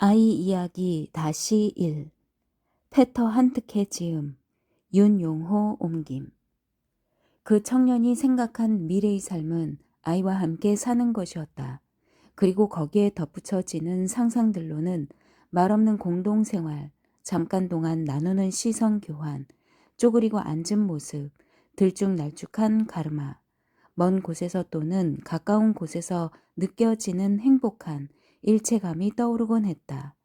아이 이야기 다시 1. 페터 한트케 지음, 윤용호 옮김. 그 청년이 생각한 미래의 삶은 아이와 함께 사는 것이었다. 그리고 거기에 덧붙여지는 상상들로는 말없는 공동생활, 잠깐 동안 나누는 시선 교환, 쪼그리고 앉은 모습, 들쭉날쭉한 가르마, 먼 곳에서 또는 가까운 곳에서 느껴지는 행복한 일체감이 떠오르곤 했다.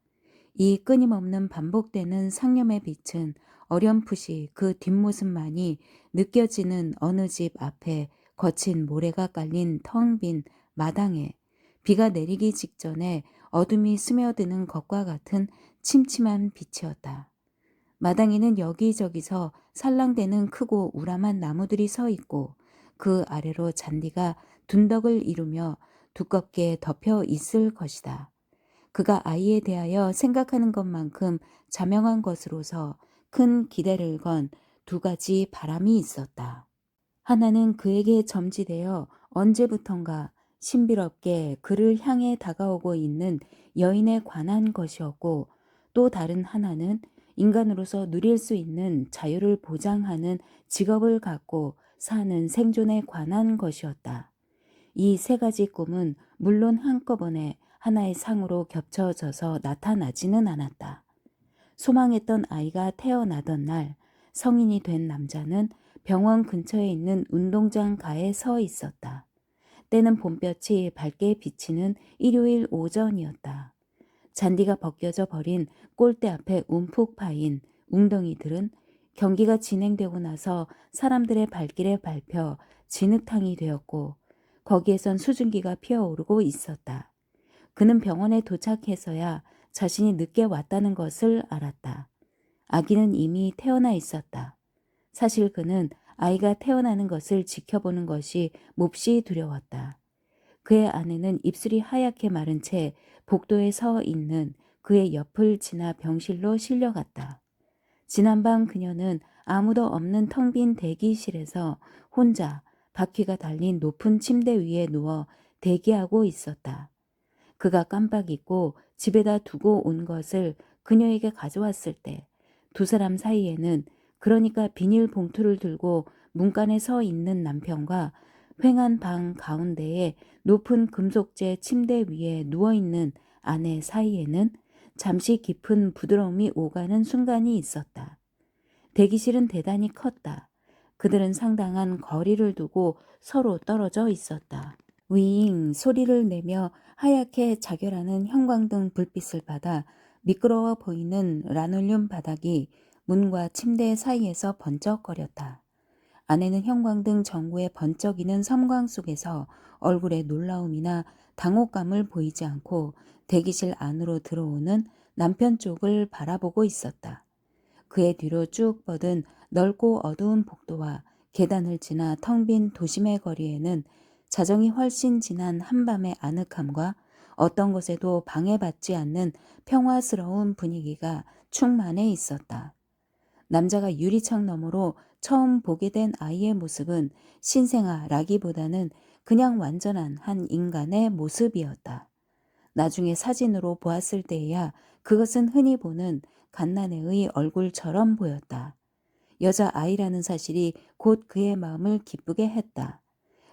이 끊임없는 반복되는 상념의 빛은 어렴풋이 그 뒷모습만이 느껴지는 어느 집 앞에 거친 모래가 깔린 텅 빈 마당에 비가 내리기 직전에 어둠이 스며드는 것과 같은 침침한 빛이었다. 마당에는 여기저기서 살랑대는 크고 우람한 나무들이 서 있고 그 아래로 잔디가 둔덕을 이루며 두껍게 덮여 있을 것이다. 그가 아이에 대하여 생각하는 것만큼 자명한 것으로서 큰 기대를 건 두 가지 바람이 있었다. 하나는 그에게 점지되어 언제부턴가 신비롭게 그를 향해 다가오고 있는 여인에 관한 것이었고, 또 다른 하나는 인간으로서 누릴 수 있는 자유를 보장하는 직업을 갖고 사는 생존에 관한 것이었다. 이 세 가지 꿈은 물론 한꺼번에 하나의 상으로 겹쳐져서 나타나지는 않았다. 소망했던 아이가 태어나던 날, 성인이 된 남자는 병원 근처에 있는 운동장가에 서 있었다. 때는 봄볕이 밝게 비치는 일요일 오전이었다. 잔디가 벗겨져 버린 골대 앞에 움푹 파인 웅덩이들은 경기가 진행되고 나서 사람들의 발길에 밟혀 진흙탕이 되었고, 거기에선 수증기가 피어오르고 있었다. 그는 병원에 도착해서야 자신이 늦게 왔다는 것을 알았다. 아기는 이미 태어나 있었다. 사실 그는 아이가 태어나는 것을 지켜보는 것이 몹시 두려웠다. 그의 아내는 입술이 하얗게 마른 채 복도에 서 있는 그의 옆을 지나 병실로 실려갔다. 지난밤 그녀는 아무도 없는 텅 빈 대기실에서 혼자 바퀴가 달린 높은 침대 위에 누워 대기하고 있었다. 그가 깜빡 잊고 집에다 두고 온 것을 그녀에게 가져왔을 때 두 사람 사이에는, 그러니까 비닐봉투를 들고 문간에 서 있는 남편과 휑한 방 가운데에 높은 금속재 침대 위에 누워있는 아내 사이에는 잠시 깊은 부드러움이 오가는 순간이 있었다. 대기실은 대단히 컸다. 그들은 상당한 거리를 두고 서로 떨어져 있었다. 윙 소리를 내며 하얗게 자결하는 형광등 불빛을 받아 미끄러워 보이는 라놀륨 바닥이 문과 침대 사이에서 번쩍거렸다. 아내는 형광등 전구에 번쩍이는 섬광 속에서 얼굴에 놀라움이나 당혹감을 보이지 않고 대기실 안으로 들어오는 남편 쪽을 바라보고 있었다. 그의 뒤로 쭉 뻗은 넓고 어두운 복도와 계단을 지나 텅 빈 도심의 거리에는 자정이 훨씬 지난 한밤의 아늑함과 어떤 것에도 방해받지 않는 평화스러운 분위기가 충만해 있었다. 남자가 유리창 너머로 처음 보게 된 아이의 모습은 신생아라기보다는 그냥 완전한 한 인간의 모습이었다. 나중에 사진으로 보았을 때에야 그것은 흔히 보는 갓난애의 얼굴처럼 보였다. 여자아이라는 사실이 곧 그의 마음을 기쁘게 했다.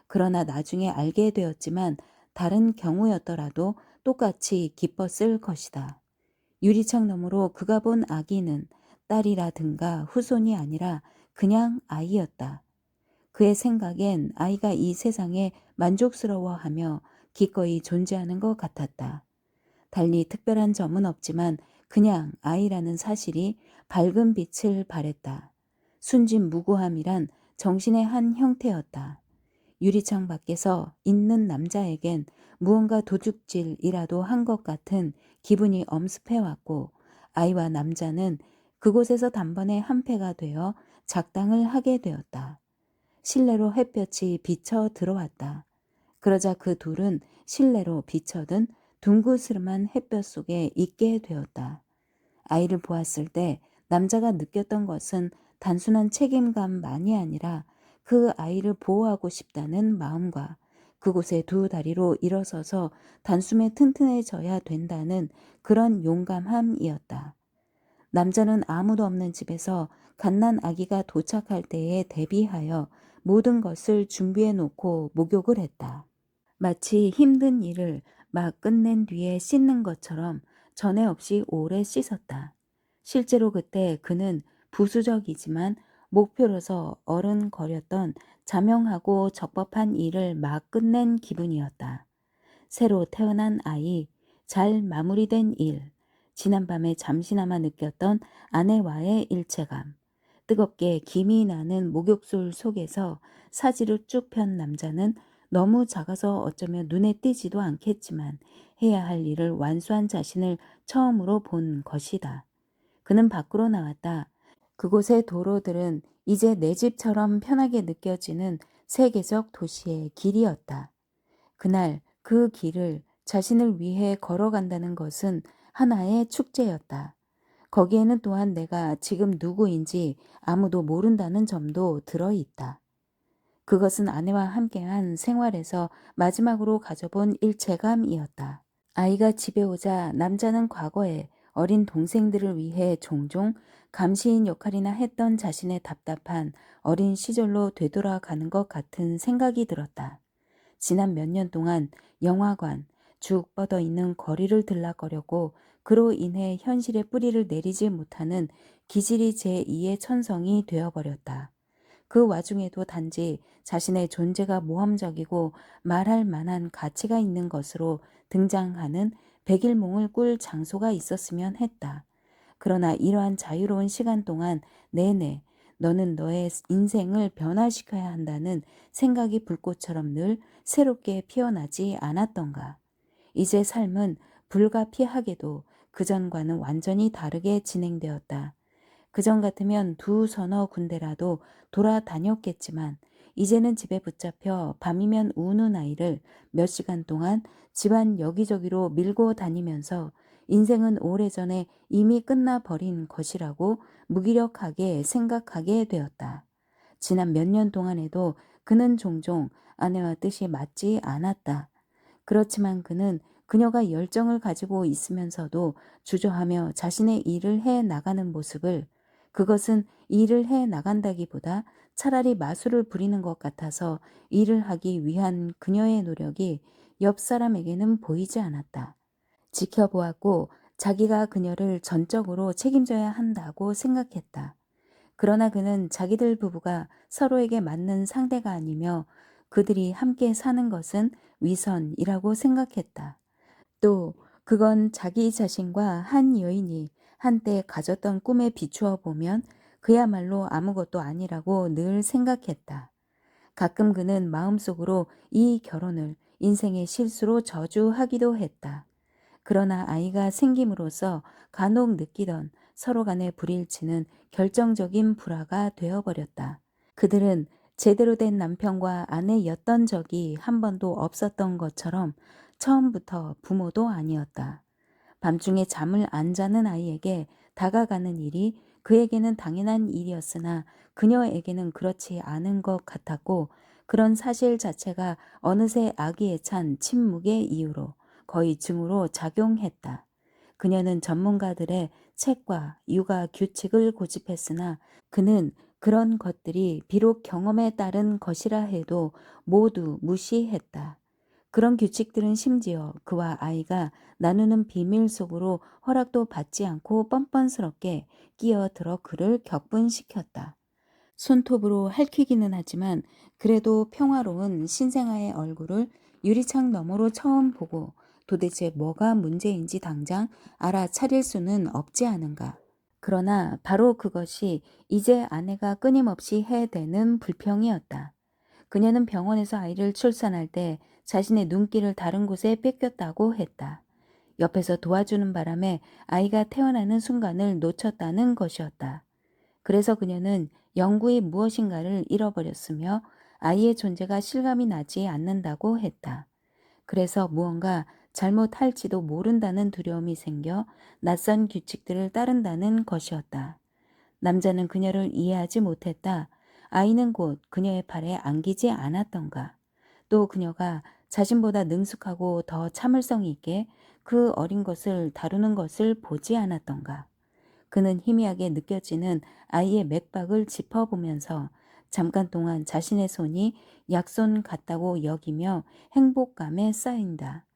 그러나 나중에 알게 되었지만 다른 경우였더라도 똑같이 기뻤을 것이다. 유리창 너머로 그가 본 아기는 딸이라든가 후손이 아니라 그냥 아이였다. 그의 생각엔 아이가 이 세상에 만족스러워하며 기꺼이 존재하는 것 같았다. 달리 특별한 점은 없지만 그냥 아이라는 사실이 밝은 빛을 발했다. 순진무구함이란 정신의 한 형태였다. 유리창 밖에서 있는 남자에겐 무언가 도둑질이라도 한 것 같은 기분이 엄습해왔고, 아이와 남자는 그곳에서 단번에 한패가 되어 작당을 하게 되었다. 실내로 햇볕이 비쳐 들어왔다. 그러자 그 둘은 실내로 비쳐든 둥그스름한 햇볕 속에 있게 되었다. 아이를 보았을 때 남자가 느꼈던 것은 단순한 책임감만이 아니라 그 아이를 보호하고 싶다는 마음과 그곳에 두 다리로 일어서서 단숨에 튼튼해져야 된다는 그런 용감함이었다. 남자는 아무도 없는 집에서 갓난 아기가 도착할 때에 대비하여 모든 것을 준비해 놓고 목욕을 했다. 마치 힘든 일을 막 끝낸 뒤에 씻는 것처럼 전에 없이 오래 씻었다. 실제로 그때 그는 부수적이지만 목표로서 어른거렸던 자명하고 적법한 일을 막 끝낸 기분이었다. 새로 태어난 아이, 잘 마무리된 일, 지난밤에 잠시나마 느꼈던 아내와의 일체감, 뜨겁게 김이 나는 목욕술 속에서 사지를 쭉 편 남자는 너무 작아서 어쩌면 눈에 띄지도 않겠지만 해야 할 일을 완수한 자신을 처음으로 본 것이다. 그는 밖으로 나왔다. 그곳의 도로들은 이제 내 집처럼 편하게 느껴지는 세계적 도시의 길이었다. 그날 그 길을 자신을 위해 걸어간다는 것은 하나의 축제였다. 거기에는 또한 내가 지금 누구인지 아무도 모른다는 점도 들어있다. 그것은 아내와 함께한 생활에서 마지막으로 가져본 일체감이었다. 아이가 집에 오자 남자는 과거에 어린 동생들을 위해 종종 감시인 역할이나 했던 자신의 답답한 어린 시절로 되돌아가는 것 같은 생각이 들었다. 지난 몇 년 동안 영화관, 쭉 뻗어 있는 거리를 들락거렸고 그로 인해 현실의 뿌리를 내리지 못하는 기질이 제2의 천성이 되어버렸다. 그 와중에도 단지 자신의 존재가 모험적이고 말할 만한 가치가 있는 것으로 등장하는 백일몽을 꿀 장소가 있었으면 했다. 그러나 이러한 자유로운 시간 동안 내내 너는 너의 인생을 변화시켜야 한다는 생각이 불꽃처럼 늘 새롭게 피어나지 않았던가. 이제 삶은 불가피하게도 그전과는 완전히 다르게 진행되었다. 그전 같으면 두 서너 군데라도 돌아다녔겠지만 이제는 집에 붙잡혀 밤이면 우는 아이를 몇 시간 동안 집안 여기저기로 밀고 다니면서 인생은 오래전에 이미 끝나버린 것이라고 무기력하게 생각하게 되었다. 지난 몇 년 동안에도 그는 종종 아내와 뜻이 맞지 않았다. 그렇지만 그는 그녀가 열정을 가지고 있으면서도 주저하며 자신의 일을 해 나가는 모습을 그것은 일을 해 나간다기보다 차라리 마술을 부리는 것 같아서 일을 하기 위한 그녀의 노력이 옆 사람에게는 보이지 않았다. 지켜보았고 자기가 그녀를 전적으로 책임져야 한다고 생각했다. 그러나 그는 자기들 부부가 서로에게 맞는 상대가 아니며 그들이 함께 사는 것은 위선이라고 생각했다. 또 그건 자기 자신과 한 여인이 한때 가졌던 꿈에 비추어 보면 그야말로 아무것도 아니라고 늘 생각했다. 가끔 그는 마음속으로 이 결혼을 인생의 실수로 저주하기도 했다. 그러나 아이가 생김으로써 간혹 느끼던 서로 간의 불일치는 결정적인 불화가 되어버렸다. 그들은 제대로 된 남편과 아내였던 적이 한 번도 없었던 것처럼 처음부터 부모도 아니었다. 밤중에 잠을 안 자는 아이에게 다가가는 일이 그에게는 당연한 일이었으나 그녀에게는 그렇지 않은 것 같았고 그런 사실 자체가 어느새 아기에 찬 침묵의 이유로 거의 증오로 작용했다. 그녀는 전문가들의 책과 육아 규칙을 고집했으나 그는 그런 것들이 비록 경험에 따른 것이라 해도 모두 무시했다. 그런 규칙들은 심지어 그와 아이가 나누는 비밀 속으로 허락도 받지 않고 뻔뻔스럽게 끼어들어 그를 격분시켰다. 손톱으로 핥히기는 하지만 그래도 평화로운 신생아의 얼굴을 유리창 너머로 처음 보고 도대체 뭐가 문제인지 당장 알아차릴 수는 없지 않은가. 그러나 바로 그것이 이제 아내가 끊임없이 해대는 불평이었다. 그녀는 병원에서 아이를 출산할 때 자신의 눈길을 다른 곳에 뺏겼다고 했다. 옆에서 도와주는 바람에 아이가 태어나는 순간을 놓쳤다는 것이었다. 그래서 그녀는 영구히 무엇인가를 잃어버렸으며 아이의 존재가 실감이 나지 않는다고 했다. 그래서 무언가 잘못할지도 모른다는 두려움이 생겨 낯선 규칙들을 따른다는 것이었다. 남자는 그녀를 이해하지 못했다. 아이는 곧 그녀의 팔에 안기지 않았던가. 또 그녀가 자신보다 능숙하고 더 참을성이 있게 그 어린 것을 다루는 것을 보지 않았던가. 그는 희미하게 느껴지는 아이의 맥박을 짚어보면서 잠깐 동안 자신의 손이 약손 같다고 여기며 행복감에 쌓인다.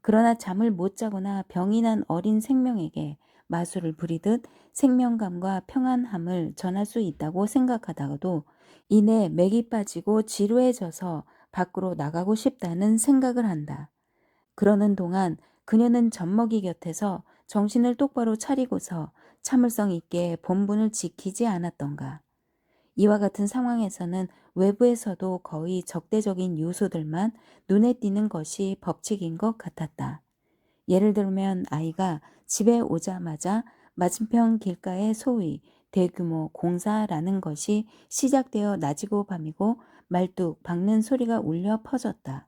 그러나 잠을 못 자거나 병이 난 어린 생명에게 마술을 부리듯 생명감과 평안함을 전할 수 있다고 생각하다가도 이내 맥이 빠지고 지루해져서 밖으로 나가고 싶다는 생각을 한다. 그러는 동안 그녀는 젖먹이 곁에서 정신을 똑바로 차리고서 참을성 있게 본분을 지키지 않았던가. 이와 같은 상황에서는 외부에서도 거의 적대적인 요소들만 눈에 띄는 것이 법칙인 것 같았다. 예를 들면 아이가 집에 오자마자 맞은편 길가에 소위 대규모 공사라는 것이 시작되어 낮이고 밤이고 말뚝 박는 소리가 울려 퍼졌다.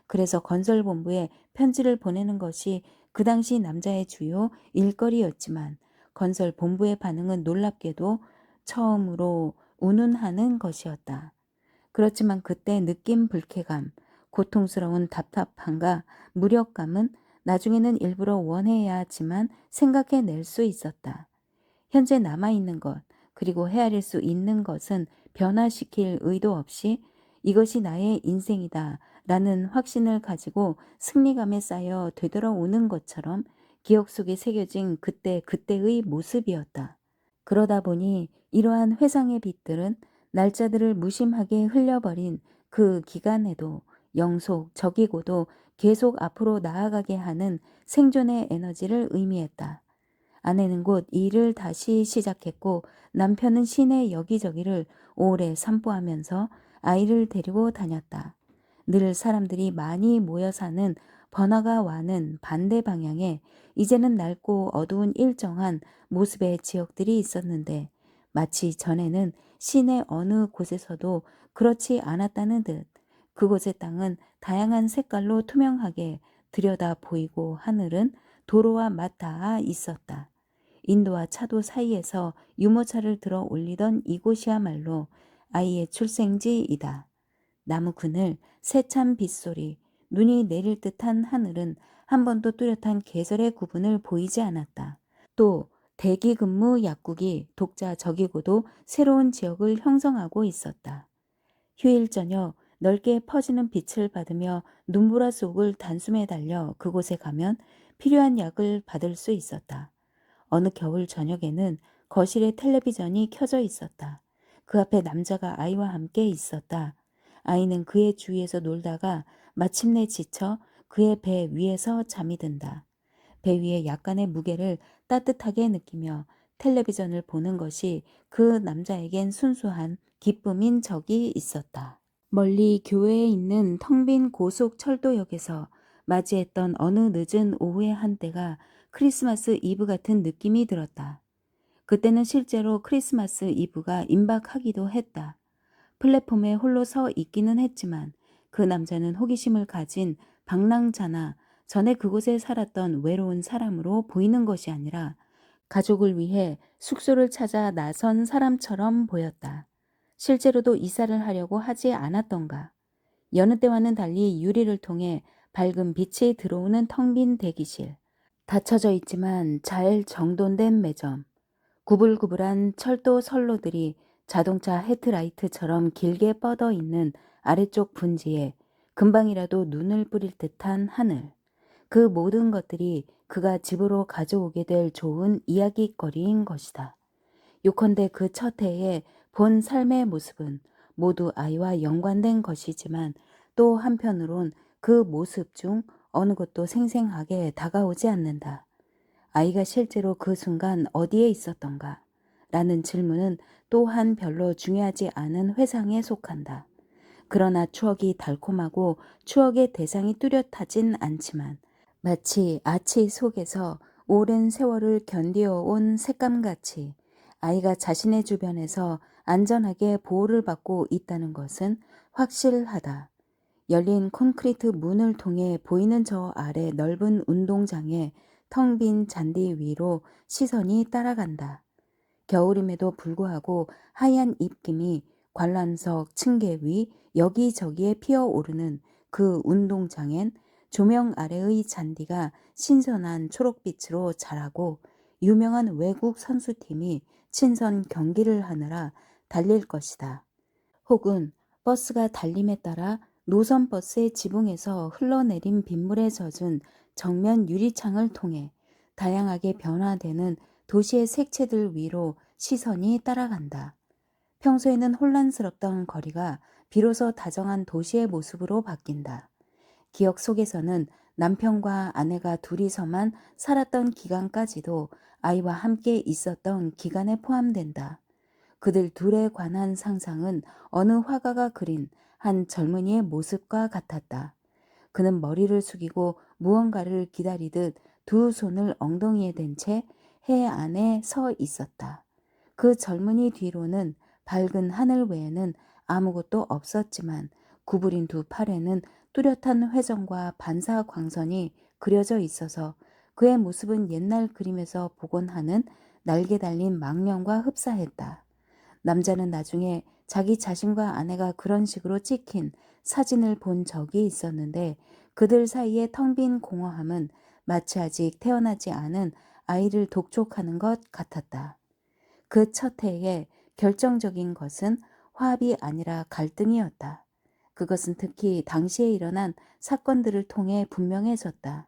그래서 건설본부에 편지를 보내는 것이 그 당시 남자의 주요 일거리였지만 건설본부의 반응은 놀랍게도 처음으로 운운하는 것이었다. 그렇지만 그때 느낀 불쾌감, 고통스러운 답답함과 무력감은 나중에는 일부러 원해야 하지만 생각해낼 수 있었다. 현재 남아있는 것, 그리고 헤아릴 수 있는 것은 변화시킬 의도 없이 이것이 나의 인생이다 라는 확신을 가지고 승리감에 쌓여 되돌아오는 것처럼 기억 속에 새겨진 그때의 모습이었다. 그러다 보니 이러한 회상의 빛들은 날짜들을 무심하게 흘려버린 그 기간에도 영속적이고도 계속 앞으로 나아가게 하는 생존의 에너지를 의미했다. 아내는 곧 일을 다시 시작했고 남편은 시내 여기저기를 오래 산보하면서 아이를 데리고 다녔다. 늘 사람들이 많이 모여 사는 번화가와는 반대 방향에 이제는 낡고 어두운 일정한 모습의 지역들이 있었는데 마치 전에는 시내 어느 곳에서도 그렇지 않았다는 듯 그곳의 땅은 다양한 색깔로 투명하게 들여다 보이고 하늘은 도로와 맞닿아 있었다. 인도와 차도 사이에서 유모차를 들어 올리던 이곳이야말로 아이의 출생지이다. 나무 그늘, 새찬 빗소리, 눈이 내릴 듯한 하늘은 한 번도 뚜렷한 계절의 구분을 보이지 않았다. 또 대기 근무 약국이 독자적이고도 새로운 지역을 형성하고 있었다. 휴일 저녁 넓게 퍼지는 빛을 받으며 눈보라 속을 단숨에 달려 그곳에 가면 필요한 약을 받을 수 있었다. 어느 겨울 저녁에는 거실에 텔레비전이 켜져 있었다. 그 앞에 남자가 아이와 함께 있었다. 아이는 그의 주위에서 놀다가 마침내 지쳐 그의 배 위에서 잠이 든다. 배 위에 약간의 무게를 따뜻하게 느끼며 텔레비전을 보는 것이 그 남자에겐 순수한 기쁨인 적이 있었다. 멀리 교회에 있는 텅 빈 고속철도역에서 맞이했던 어느 늦은 오후의 한때가 크리스마스 이브 같은 느낌이 들었다. 그때는 실제로 크리스마스 이브가 임박하기도 했다. 플랫폼에 홀로 서 있기는 했지만 그 남자는 호기심을 가진 방랑자나 전에 그곳에 살았던 외로운 사람으로 보이는 것이 아니라 가족을 위해 숙소를 찾아 나선 사람처럼 보였다. 실제로도 이사를 하려고 하지 않았던가. 여느 때와는 달리 유리를 통해 밝은 빛이 들어오는 텅 빈 대기실. 닫혀져 있지만 잘 정돈된 매점. 구불구불한 철도 선로들이 자동차 헤드라이트처럼 길게 뻗어 있는 아래쪽 분지에 금방이라도 눈을 뿌릴 듯한 하늘. 그 모든 것들이 그가 집으로 가져오게 될 좋은 이야기거리인 것이다. 요컨대 그 첫 해에 본 삶의 모습은 모두 아이와 연관된 것이지만 또 한편으론 그 모습 중 어느 것도 생생하게 다가오지 않는다. 아이가 실제로 그 순간 어디에 있었던가? 라는 질문은 또한 별로 중요하지 않은 회상에 속한다. 그러나 추억이 달콤하고 추억의 대상이 뚜렷하진 않지만 마치 아치 속에서 오랜 세월을 견디어온 색감같이 아이가 자신의 주변에서 안전하게 보호를 받고 있다는 것은 확실하다. 열린 콘크리트 문을 통해 보이는 저 아래 넓은 운동장에 텅 빈 잔디 위로 시선이 따라간다. 겨울임에도 불구하고 하얀 입김이 관람석 층계 위 여기저기에 피어오르는 그 운동장엔 조명 아래의 잔디가 신선한 초록빛으로 자라고 유명한 외국 선수팀이 친선 경기를 하느라 달릴 것이다. 혹은 버스가 달림에 따라 노선 버스의 지붕에서 흘러내린 빗물에 젖은 정면 유리창을 통해 다양하게 변화되는 도시의 색채들 위로 시선이 따라간다. 평소에는 혼란스럽던 거리가 비로소 다정한 도시의 모습으로 바뀐다. 기억 속에서는 남편과 아내가 둘이서만 살았던 기간까지도 아이와 함께 있었던 기간에 포함된다. 그들 둘에 관한 상상은 어느 화가가 그린 한 젊은이의 모습과 같았다. 그는 머리를 숙이고 무언가를 기다리듯 두 손을 엉덩이에 댄 채 해 안에 서 있었다. 그 젊은이 뒤로는 밝은 하늘 외에는 아무것도 없었지만 구부린 두 팔에는 뚜렷한 회전과 반사 광선이 그려져 있어서 그의 모습은 옛날 그림에서 보곤 하는 날개 달린 망령과 흡사했다. 남자는 나중에 자기 자신과 아내가 그런 식으로 찍힌 사진을 본 적이 있었는데 그들 사이의 텅 빈 공허함은 마치 아직 태어나지 않은 아이를 독촉하는 것 같았다. 그 첫 해에 결정적인 것은 화합이 아니라 갈등이었다. 그것은 특히 당시에 일어난 사건들을 통해 분명해졌다.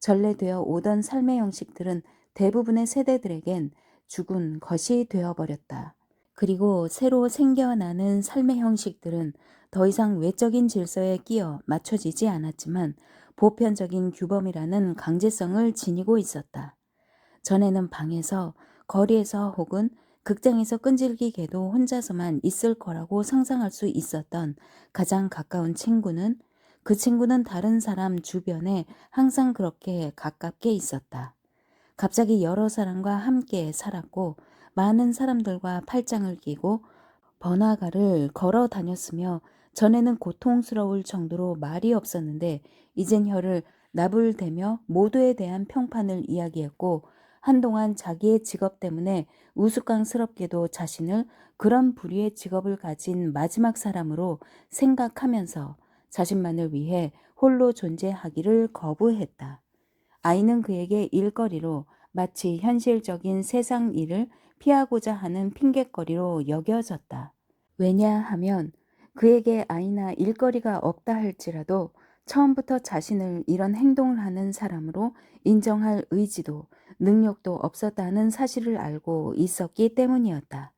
전래되어 오던 삶의 형식들은 대부분의 세대들에겐 죽은 것이 되어버렸다. 그리고 새로 생겨나는 삶의 형식들은 더 이상 외적인 질서에 끼어 맞춰지지 않았지만 보편적인 규범이라는 강제성을 지니고 있었다. 전에는 방에서, 거리에서 혹은 극장에서 끈질기게도 혼자서만 있을 거라고 상상할 수 있었던 가장 가까운 친구는 그 친구는 다른 사람 주변에 항상 그렇게 가깝게 있었다. 갑자기 여러 사람과 함께 살았고 많은 사람들과 팔짱을 끼고 번화가를 걸어 다녔으며 전에는 고통스러울 정도로 말이 없었는데 이젠 혀를 나불대며 모두에 대한 평판을 이야기했고 한동안 자기의 직업 때문에 우스꽝스럽게도 자신을 그런 부류의 직업을 가진 마지막 사람으로 생각하면서 자신만을 위해 홀로 존재하기를 거부했다. 아이는 그에게 일거리로 마치 현실적인 세상 일을 피하고자 하는 핑곗거리로 여겨졌다. 왜냐하면 그에게 아이나 일거리가 없다 할지라도 처음부터 자신을 이런 행동을 하는 사람으로 인정할 의지도 능력도 없었다는 사실을 알고 있었기 때문이었다.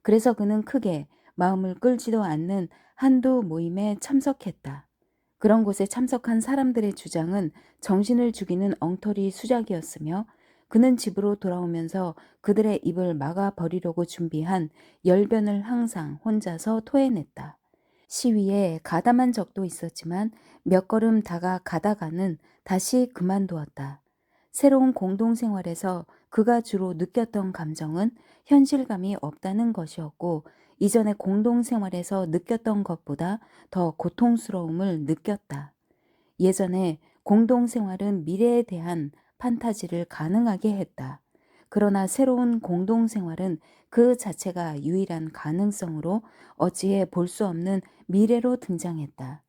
그래서 그는 크게 마음을 끌지도 않는 한두 모임에 참석했다. 그런 곳에 참석한 사람들의 주장은 정신을 죽이는 엉터리 수작이었으며 그는 집으로 돌아오면서 그들의 입을 막아 버리려고 준비한 열변을 항상 혼자서 토해냈다. 시위에 가담한 적도 있었지만 몇 걸음 다가가다가는 다시 그만두었다. 새로운 공동생활에서 그가 주로 느꼈던 감정은 현실감이 없다는 것이었고 이전의 공동생활에서 느꼈던 것보다 더 고통스러움을 느꼈다. 예전에 공동생활은 미래에 대한 판타지를 가능하게 했다. 그러나 새로운 공동생활은 그 자체가 유일한 가능성으로 어찌해 볼 수 없는 미래로 등장했다.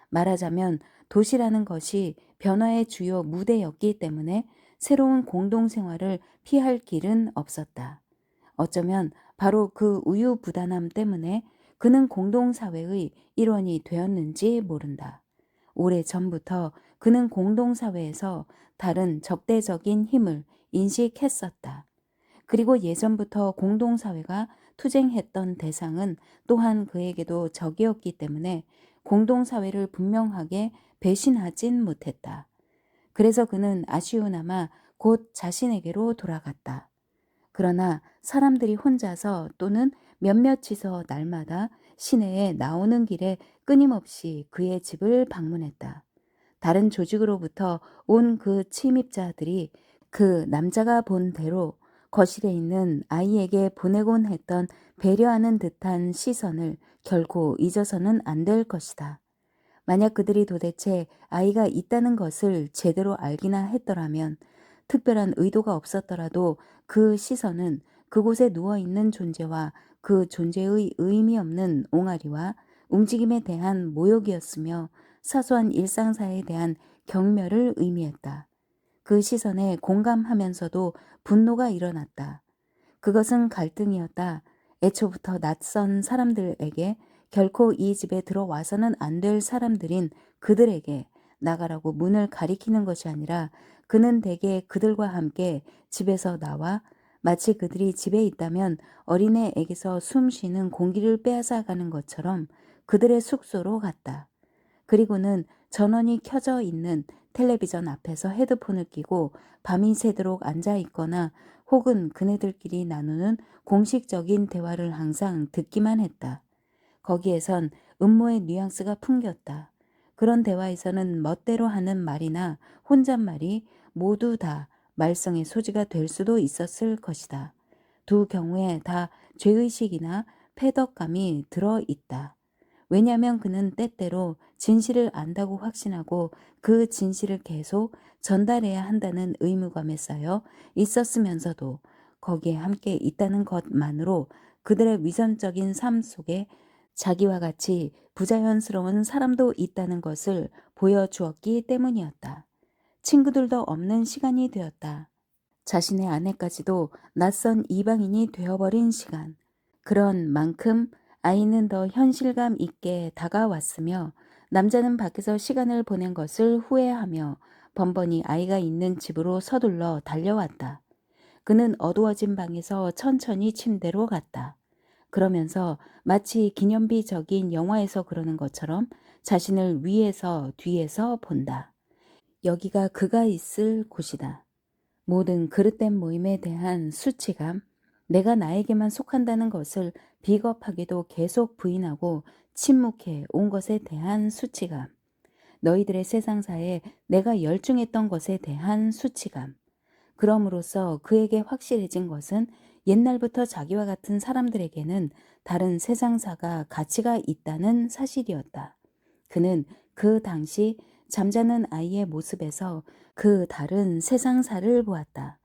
말하자면 도시라는 것이 변화의 주요 무대였기 때문에 새로운 공동생활을 피할 길은 없었다. 어쩌면 바로 그 우유부단함 때문에 그는 공동사회의 일원이 되었는지 모른다. 오래전부터 그는 공동사회에서 다른 적대적인 힘을 인식했었다. 그리고 예전부터 공동사회가 투쟁했던 대상은 또한 그에게도 적이었기 때문에 공동사회를 분명하게 배신하진 못했다. 그래서 그는 아쉬우나마 곧 자신에게로 돌아갔다. 그러나 사람들이 혼자서 또는 몇몇이서 날마다 시내에 나오는 길에 끊임없이 그의 집을 방문했다. 다른 조직으로부터 온 그 침입자들이 그 남자가 본 대로 거실에 있는 아이에게 보내곤 했던 배려하는 듯한 시선을 결코 잊어서는 안 될 것이다. 만약 그들이 도대체 아이가 있다는 것을 제대로 알기나 했더라면 특별한 의도가 없었더라도 그 시선은 그곳에 누워있는 존재와 그 존재의 의미 없는 옹알이와 움직임에 대한 모욕이었으며 사소한 일상사에 대한 경멸을 의미했다. 그 시선에 공감하면서도 분노가 일어났다. 그것은 갈등이었다. 애초부터 낯선 사람들에게, 결코 이 집에 들어와서는 안 될 사람들인 그들에게 나가라고 문을 가리키는 것이 아니라, 그는 대개 그들과 함께 집에서 나와 마치 그들이 집에 있다면 어린애에게서 숨 쉬는 공기를 빼앗아 가는 것처럼 그들의 숙소로 갔다. 그리고는 전원이 켜져 있는 텔레비전 앞에서 헤드폰을 끼고 밤이 새도록 앉아 있거나 혹은 그네들끼리 나누는 공식적인 대화를 항상 듣기만 했다. 거기에선 음모의 뉘앙스가 풍겼다. 그런 대화에서는 멋대로 하는 말이나 혼잣말이 모두 다 말썽의 소지가 될 수도 있었을 것이다. 두 경우에 다 죄의식이나 패덕감이 들어 있다. 왜냐하면 그는 때때로 진실을 안다고 확신하고 그 진실을 계속 전달해야 한다는 의무감에 쌓여 있었으면서도 거기에 함께 있다는 것만으로 그들의 위선적인 삶 속에 자기와 같이 부자연스러운 사람도 있다는 것을 보여주었기 때문이었다. 친구들도 없는 시간이 되었다. 자신의 아내까지도 낯선 이방인이 되어버린 시간. 그런 만큼 아이는 더 현실감 있게 다가왔으며, 남자는 밖에서 시간을 보낸 것을 후회하며 번번이 아이가 있는 집으로 서둘러 달려왔다. 그는 어두워진 방에서 천천히 침대로 갔다. 그러면서 마치 기념비적인 영화에서 그러는 것처럼 자신을 위에서 뒤에서 본다. 여기가 그가 있을 곳이다. 모든 그릇된 모임에 대한 수치감, 내가 나에게만 속한다는 것을 비겁하게도 계속 부인하고 침묵해 온 것에 대한 수치감, 너희들의 세상사에 내가 열중했던 것에 대한 수치감. 그럼으로써 그에게 확실해진 것은 옛날부터 자기와 같은 사람들에게는 다른 세상사가 가치가 있다는 사실이었다. 그는 그 당시 잠자는 아이의 모습에서 그 다른 세상사를 보았다.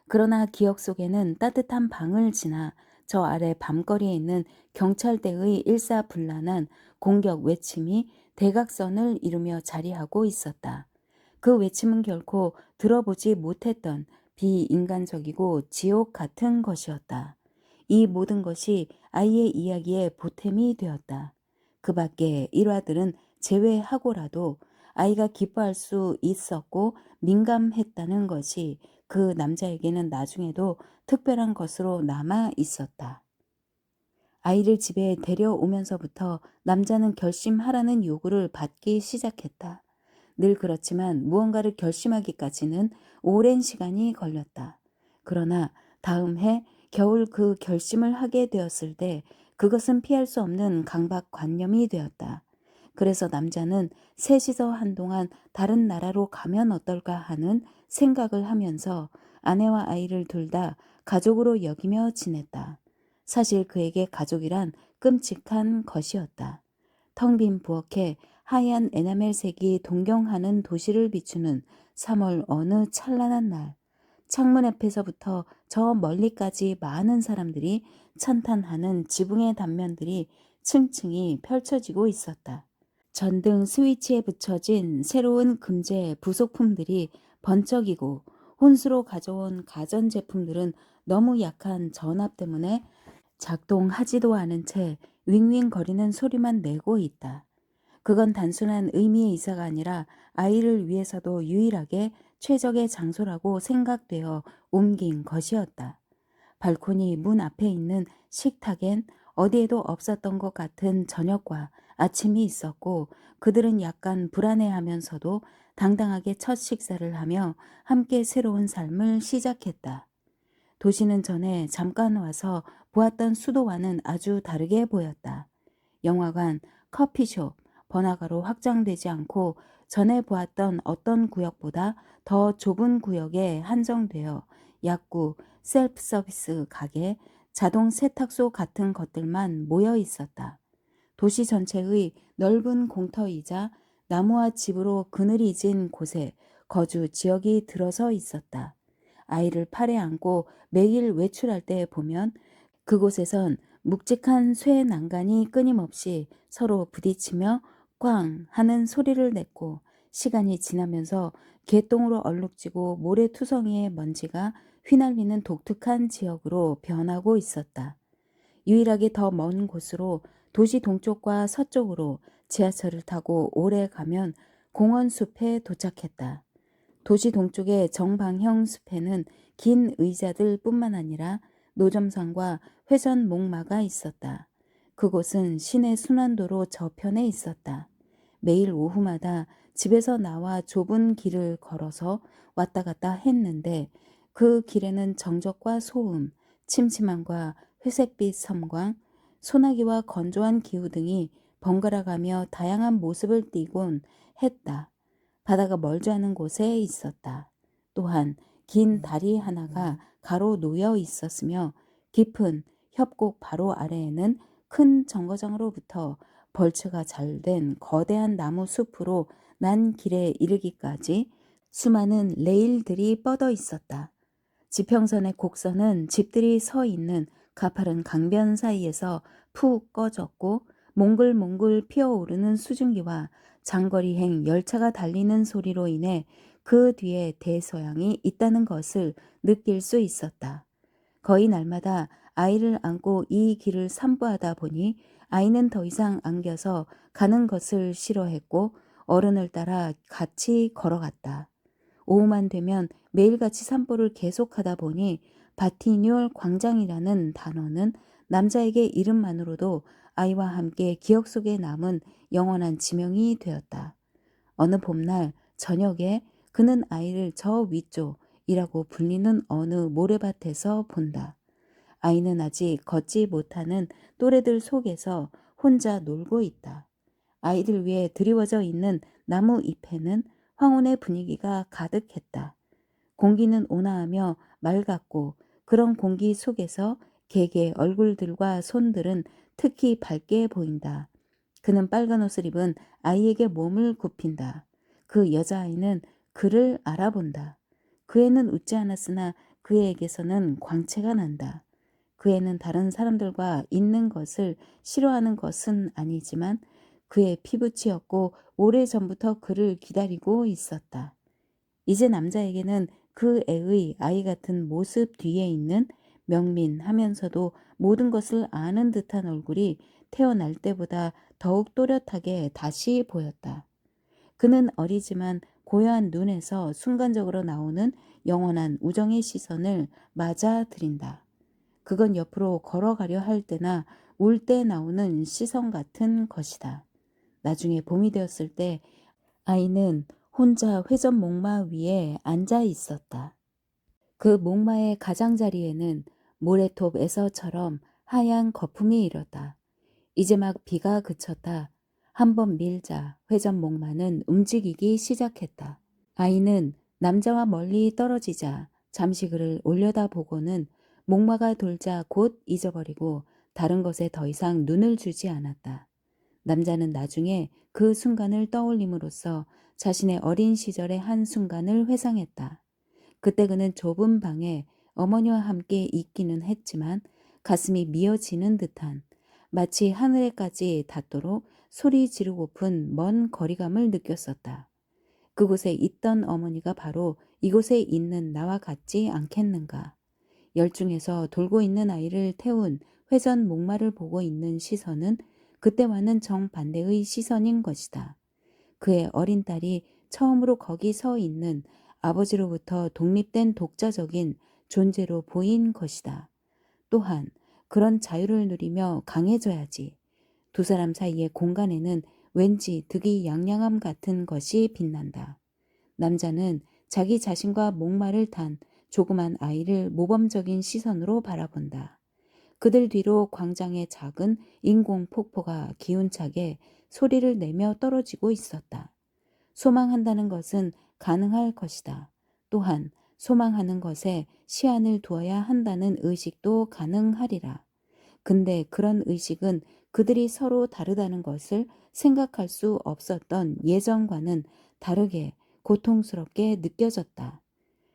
그러나 기억 속에는 따뜻한 방을 지나 저 아래 밤거리에 있는 경찰대의 일사불란한 공격 외침이 대각선을 이루며 자리하고 있었다. 그 외침은 결코 들어보지 못했던 비인간적이고 지옥 같은 것이었다. 이 모든 것이 아이의 이야기의 보탬이 되었다. 그 밖의 일화들은 제외하고라도 아이가 기뻐할 수 있었고 민감했다는 것이 그 남자에게는 나중에도 특별한 것으로 남아 있었다. 아이를 집에 데려오면서부터 남자는 결심하라는 요구를 받기 시작했다. 늘 그렇지만 무언가를 결심하기까지는 오랜 시간이 걸렸다. 그러나 다음 해 겨울 그 결심을 하게 되었을 때 그것은 피할 수 없는 강박관념이 되었다. 그래서 남자는 셋이서 한동안 다른 나라로 가면 어떨까 하는 생각을 하면서 아내와 아이를 둘 다 가족으로 여기며 지냈다. 사실 그에게 가족이란 끔찍한 것이었다. 텅 빈 부엌에 하얀 에나멜색이 동경하는 도시를 비추는 3월 어느 찬란한 날, 창문 앞에서부터 저 멀리까지 많은 사람들이 찬탄하는 지붕의 단면들이 층층이 펼쳐지고 있었다. 전등 스위치에 붙여진 새로운 금제 부속품들이 번쩍이고, 혼수로 가져온 가전제품들은 너무 약한 전압 때문에 작동하지도 않은 채 윙윙거리는 소리만 내고 있다. 그건 단순한 의미의 이사가 아니라 아이를 위해서도 유일하게 최적의 장소라고 생각되어 옮긴 것이었다. 발코니 문 앞에 있는 식탁엔 어디에도 없었던 것 같은 저녁과 아침이 있었고, 그들은 약간 불안해하면서도 당당하게 첫 식사를 하며 함께 새로운 삶을 시작했다. 도시는 전에 잠깐 와서 보았던 수도와는 아주 다르게 보였다. 영화관, 커피숍, 번화가로 확장되지 않고 전에 보았던 어떤 구역보다 더 좁은 구역에 한정되어 약국, 셀프 서비스 가게, 자동 세탁소 같은 것들만 모여 있었다. 도시 전체의 넓은 공터이자 나무와 집으로 그늘이 진 곳에 거주 지역이 들어서 있었다. 아이를 팔에 안고 매일 외출할 때 보면 그곳에선 묵직한 쇠 난간이 끊임없이 서로 부딪히며 꽝 하는 소리를 냈고 시간이 지나면서 개똥으로 얼룩지고 모래투성이의 먼지가 휘날리는 독특한 지역으로 변하고 있었다. 유일하게 더 먼 곳으로 도시 동쪽과 서쪽으로 지하철을 타고 오래 가면 공원 숲에 도착했다. 도시 동쪽의 정방형 숲에는 긴 의자들 뿐만 아니라 노점상과 회전 목마가 있었다. 그곳은 시내 순환도로 저편에 있었다. 매일 오후마다 집에서 나와 좁은 길을 걸어서 왔다 갔다 했는데 그 길에는 정적과 소음, 침침함과 회색빛 섬광, 소나기와 건조한 기후 등이 번갈아가며 다양한 모습을 띠곤 했다. 바다가 멀지 않은 곳에 있었다. 또한 긴 다리 하나가 가로 놓여 있었으며 깊은 협곡 바로 아래에는 큰 정거장으로부터 벌채가 잘 된 거대한 나무 숲으로 난 길에 이르기까지 수많은 레일들이 뻗어 있었다. 지평선의 곡선은 집들이 서 있는 가파른 강변 사이에서 푹 꺼졌고 몽글몽글 피어오르는 수증기와 장거리행 열차가 달리는 소리로 인해 그 뒤에 대서양이 있다는 것을 느낄 수 있었다. 거의 날마다 아이를 안고 이 길을 산부하다 보니 아이는 더 이상 안겨서 가는 것을 싫어했고 어른을 따라 같이 걸어갔다. 오후만 되면 매일같이 산보를 계속하다 보니 바티뉴얼 광장이라는 단어는 남자에게 이름만으로도 아이와 함께 기억 속에 남은 영원한 지명이 되었다. 어느 봄날 저녁에 그는 아이를 저 위쪽이라고 불리는 어느 모래밭에서 본다. 아이는 아직 걷지 못하는 또래들 속에서 혼자 놀고 있다. 아이들 위에 드리워져 있는 나무 잎에는 황혼의 분위기가 가득했다. 공기는 온화하며 맑았고 그런 공기 속에서 개의 얼굴들과 손들은 특히 밝게 보인다. 그는 빨간 옷을 입은 아이에게 몸을 굽힌다. 그 여자아이는 그를 알아본다. 그 애는 웃지 않았으나 그 애에게서는 광채가 난다. 그 애는 다른 사람들과 있는 것을 싫어하는 것은 아니지만 그의 피부치였고 오래전부터 그를 기다리고 있었다. 이제 남자에게는 그 애의 아이 같은 모습 뒤에 있는 명민하면서도 모든 것을 아는 듯한 얼굴이 태어날 때보다 더욱 또렷하게 다시 보였다. 그는 어리지만 고요한 눈에서 순간적으로 나오는 영원한 우정의 시선을 맞아들인다. 그건 옆으로 걸어가려 할 때나 울 때 나오는 시선 같은 것이다. 나중에 봄이 되었을 때 아이는 혼자 회전 목마 위에 앉아 있었다. 그 목마의 가장자리에는 모래톱에서처럼 하얀 거품이 일었다. 이제 막 비가 그쳤다. 한번 밀자 회전 목마는 움직이기 시작했다. 아이는 남자와 멀리 떨어지자 잠시 그를 올려다보고는 목마가 돌자 곧 잊어버리고 다른 것에 더 이상 눈을 주지 않았다. 남자는 나중에 그 순간을 떠올림으로써 자신의 어린 시절의 한 순간을 회상했다. 그때 그는 좁은 방에 어머니와 함께 있기는 했지만 가슴이 미어지는 듯한 마치 하늘에까지 닿도록 소리 지르고픈 먼 거리감을 느꼈었다. 그곳에 있던 어머니가 바로 이곳에 있는 나와 같지 않겠는가. 열중해서 돌고 있는 아이를 태운 회전 목마를 보고 있는 시선은 그때와는 정반대의 시선인 것이다. 그의 어린 딸이 처음으로 거기 서 있는 아버지로부터 독립된 독자적인 존재로 보인 것이다. 또한 그런 자유를 누리며 강해져야지. 두 사람 사이의 공간에는 왠지 득이 양양함 같은 것이 빛난다. 남자는 자기 자신과 목마를 탄 조그만 아이를 모범적인 시선으로 바라본다. 그들 뒤로 광장의 작은 인공 폭포가 기운차게 소리를 내며 떨어지고 있었다. 소망한다는 것은 가능할 것이다. 또한 소망하는 것에 시한을 두어야 한다는 의식도 가능하리라. 근데 그런 의식은 그들이 서로 다르다는 것을 생각할 수 없었던 예전과는 다르게 고통스럽게 느껴졌다.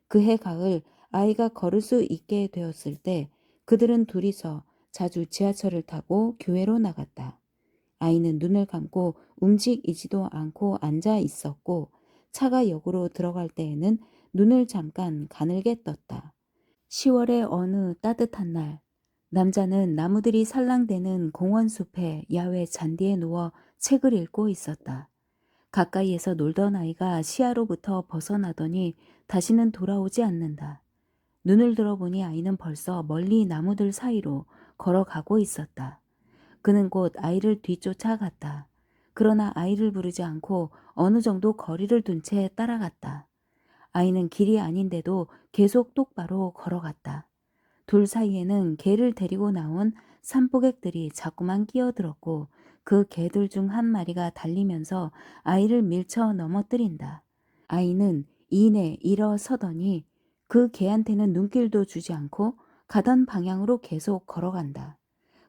그해 가을 아이가 걸을 수 있게 되었을 때 그들은 둘이서 자주 지하철을 타고 교회로 나갔다. 아이는 눈을 감고 움직이지도 않고 앉아 있었고 차가 역으로 들어갈 때에는 눈을 잠깐 가늘게 떴다. 10월의 어느 따뜻한 날, 남자는 나무들이 살랑대는 공원 숲의 야외 잔디에 누워 책을 읽고 있었다. 가까이에서 놀던 아이가 시야로부터 벗어나더니 다시는 돌아오지 않는다. 눈을 들어보니 아이는 벌써 멀리 나무들 사이로 걸어가고 있었다. 그는 곧 아이를 뒤쫓아갔다. 그러나 아이를 부르지 않고 어느 정도 거리를 둔 채 따라갔다. 아이는 길이 아닌데도 계속 똑바로 걸어갔다. 둘 사이에는 개를 데리고 나온 산보객들이 자꾸만 끼어들었고 그 개들 중 한 마리가 달리면서 아이를 밀쳐 넘어뜨린다. 아이는 이내 일어서더니 그 개한테는 눈길도 주지 않고 가던 방향으로 계속 걸어간다.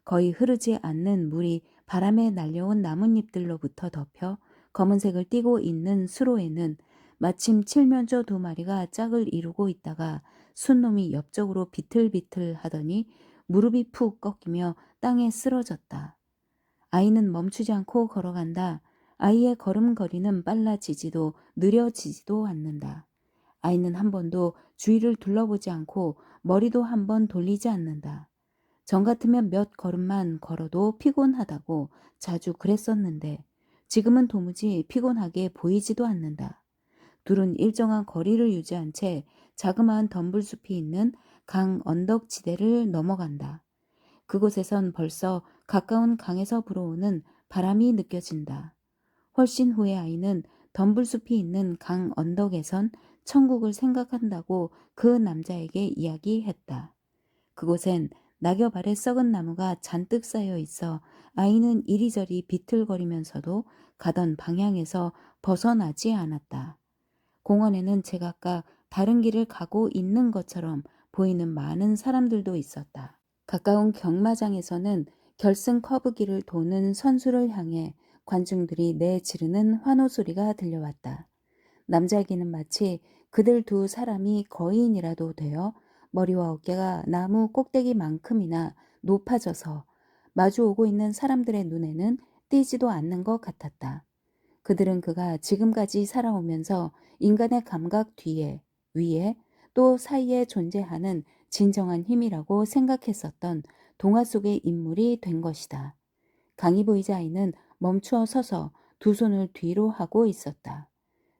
거의 흐르지 않는 물이 바람에 날려온 나뭇잎들로부터 덮여 검은색을 띠고 있는 수로에는 마침 칠면조 두 마리가 짝을 이루고 있다가 순놈이 옆쪽으로 비틀비틀 하더니 무릎이 푹 꺾이며 땅에 쓰러졌다. 아이는 멈추지 않고 걸어간다. 아이의 걸음걸이는 빨라지지도 느려지지도 않는다. 아이는 한 번도 주위를 둘러보지 않고 머리도 한 번 돌리지 않는다. 전 같으면 몇 걸음만 걸어도 피곤하다고 자주 그랬었는데 지금은 도무지 피곤하게 보이지도 않는다. 둘은 일정한 거리를 유지한 채 자그마한 덤불숲이 있는 강 언덕지대를 넘어간다. 그곳에선 벌써 가까운 강에서 불어오는 바람이 느껴진다. 훨씬 후에 아이는 덤불숲이 있는 강 언덕에선 천국을 생각한다고 그 남자에게 이야기했다. 그곳엔 낙엽 아래 썩은 나무가 잔뜩 쌓여 있어 아이는 이리저리 비틀거리면서도 가던 방향에서 벗어나지 않았다. 공원에는 제각각 다른 길을 가고 있는 것처럼 보이는 많은 사람들도 있었다. 가까운 경마장에서는 결승 커브길을 도는 선수를 향해 관중들이 내지르는 환호 소리가 들려왔다. 남자에게는 마치 그들 두 사람이 거인이라도 되어 머리와 어깨가 나무 꼭대기만큼이나 높아져서 마주오고 있는 사람들의 눈에는 띄지도 않는 것 같았다. 그들은 그가 지금까지 살아오면서 인간의 감각 뒤에, 위에, 또 사이에 존재하는 진정한 힘이라고 생각했었던 동화 속의 인물이 된 것이다. 강이 보이자 아이는 멈추어 서서 두 손을 뒤로 하고 있었다.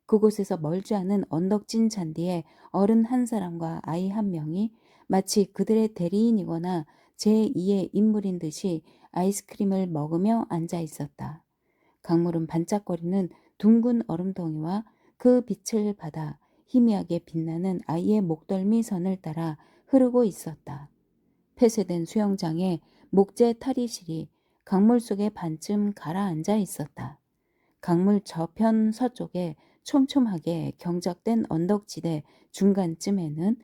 그곳에서 멀지 않은 언덕진 잔디에 어른 한 사람과 아이 한 명이 마치 그들의 대리인이거나 제2의 인물인 듯이 아이스크림을 먹으며 앉아 있었다. 강물은 반짝거리는 둥근 얼음덩이와 그 빛을 받아 희미하게 빛나는 아이의 목덜미 선을 따라 흐르고 있었다. 폐쇄된 수영장에 목재 탈의실이 강물 속에 반쯤 가라앉아 있었다. 강물 저편 서쪽에 촘촘하게 경작된 언덕지대 중간쯤에는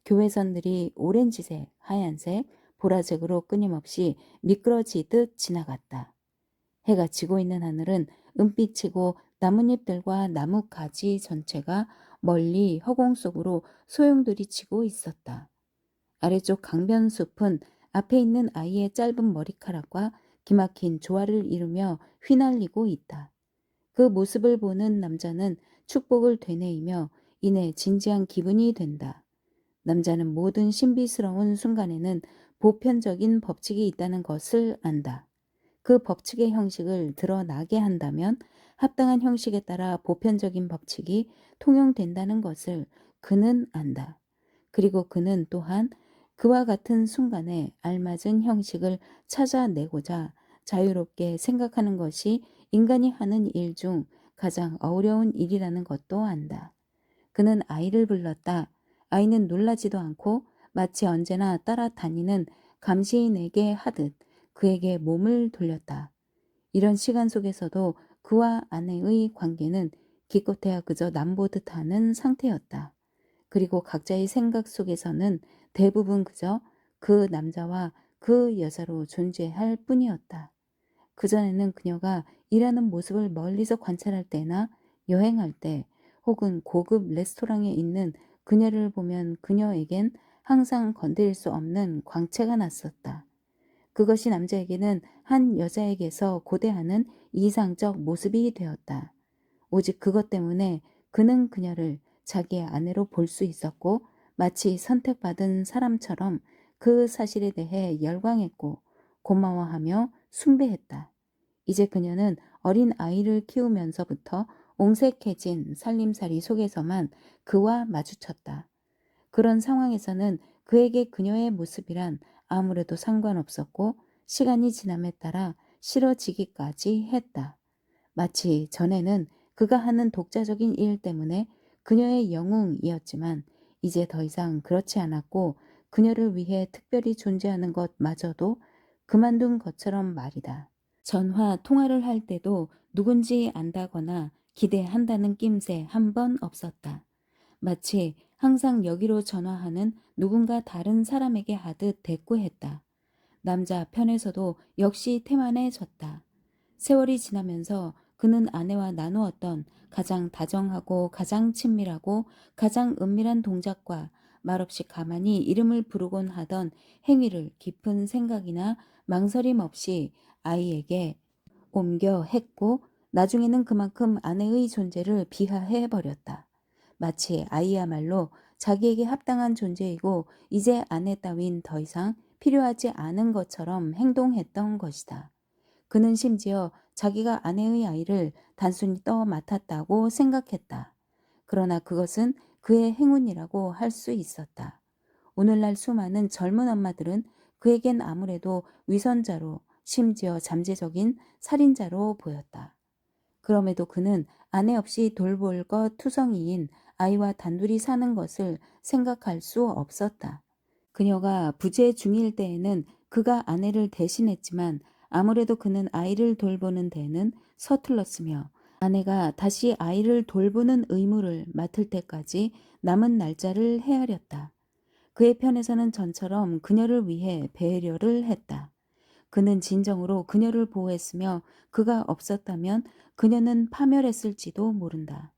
교회선들이 오렌지색, 하얀색, 보라색으로 끊임없이 미끄러지듯 지나갔다. 해가 지고 있는 하늘은 은빛이고 나뭇잎들과 나무 가지 전체가 멀리 허공 속으로 소용돌이 치고 있었다. 아래쪽 강변숲은 앞에 있는 아이의 짧은 머리카락과 기막힌 조화를 이루며 휘날리고 있다. 그 모습을 보는 남자는 축복을 되뇌이며 이내 진지한 기분이 된다. 남자는 모든 신비스러운 순간에는 보편적인 법칙이 있다는 것을 안다. 그 법칙의 형식을 드러나게 한다면 합당한 형식에 따라 보편적인 법칙이 통용된다는 것을 그는 안다. 그리고 그는 또한 그와 같은 순간에 알맞은 형식을 찾아내고자 자유롭게 생각하는 것이 인간이 하는 일 중 가장 어려운 일이라는 것도 안다. 그는 아이를 불렀다. 아이는 놀라지도 않고 마치 언제나 따라다니는 감시인에게 하듯 그에게 몸을 돌렸다. 이런 시간 속에서도 그와 아내의 관계는 기껏해야 그저 남보듯 하는 상태였다. 그리고 각자의 생각 속에서는 대부분 그저 그 남자와 그 여자로 존재할 뿐이었다. 그전에는 그녀가 일하는 모습을 멀리서 관찰할 때나 여행할 때 혹은 고급 레스토랑에 있는 그녀를 보면 그녀에겐 항상 건드릴 수 없는 광채가 났었다. 그것이 남자에게는 한 여자에게서 고대하는 이상적 모습이 되었다. 오직 그것 때문에 그는 그녀를 자기의 아내로 볼 수 있었고 마치 선택받은 사람처럼 그 사실에 대해 열광했고 고마워하며 숭배했다. 이제 그녀는 어린 아이를 키우면서부터 옹색해진 살림살이 속에서만 그와 마주쳤다. 그런 상황에서는 그에게 그녀의 모습이란 아무래도 상관없었고 시간이 지남에 따라 싫어지기까지 했다. 마치 전에는 그가 하는 독자적인 일 때문에 그녀의 영웅이었지만 이제 더 이상 그렇지 않았고 그녀를 위해 특별히 존재하는 것마저도 그만둔 것처럼 말이다. 전화 통화를 할 때도 누군지 안다거나 기대한다는 낌새 한 번 없었다. 마치 항상 여기로 전화하는 누군가 다른 사람에게 하듯 대꾸했다. 남자 편에서도 역시 태만해졌다. 세월이 지나면서 그는 아내와 나누었던 가장 다정하고 가장 친밀하고 가장 은밀한 동작과 말없이 가만히 이름을 부르곤 하던 행위를 깊은 생각이나 망설임 없이 아이에게 옮겨 했고 나중에는 그만큼 아내의 존재를 비하해 버렸다. 마치 아이야말로 자기에게 합당한 존재이고 이제 아내 따윈 더 이상 필요하지 않은 것처럼 행동했던 것이다. 그는 심지어 자기가 아내의 아이를 단순히 맡았다고 생각했다. 그러나 그것은 그의 행운이라고 할 수 있었다. 오늘날 수많은 젊은 엄마들은 그에겐 아무래도 위선자로 심지어 잠재적인 살인자로 보였다. 그럼에도 그는 아내 없이 돌볼 것 투성이인 아이와 단둘이 사는 것을 생각할 수 없었다. 그녀가 부재 중일 때에는 그가 아내를 대신했지만 아무래도 그는 아이를 돌보는 데는 서툴렀으며 아내가 다시 아이를 돌보는 의무를 맡을 때까지 남은 날짜를 헤아렸다. 그의 편에서는 전처럼 그녀를 위해 배려를 했다. 그는 진정으로 그녀를 보호했으며 그가 없었다면 그녀는 파멸했을지도 모른다.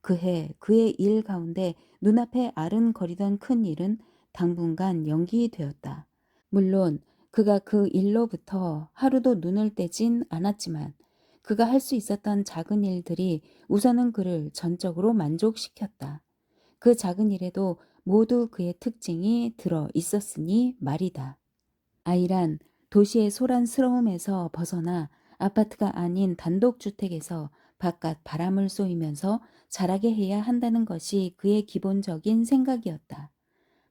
그해 그의 일 가운데 눈앞에 아른거리던 큰 일은 당분간 연기되었다. 물론 그가 그 일로부터 하루도 눈을 떼진 않았지만 그가 할 수 있었던 작은 일들이 우선은 그를 전적으로 만족시켰다. 그 작은 일에도 모두 그의 특징이 들어 있었으니 말이다. 아이란 도시의 소란스러움에서 벗어나 아파트가 아닌 단독주택에서 바깥 바람을 쏘이면서 자라게 해야 한다는 것이 그의 기본적인 생각이었다.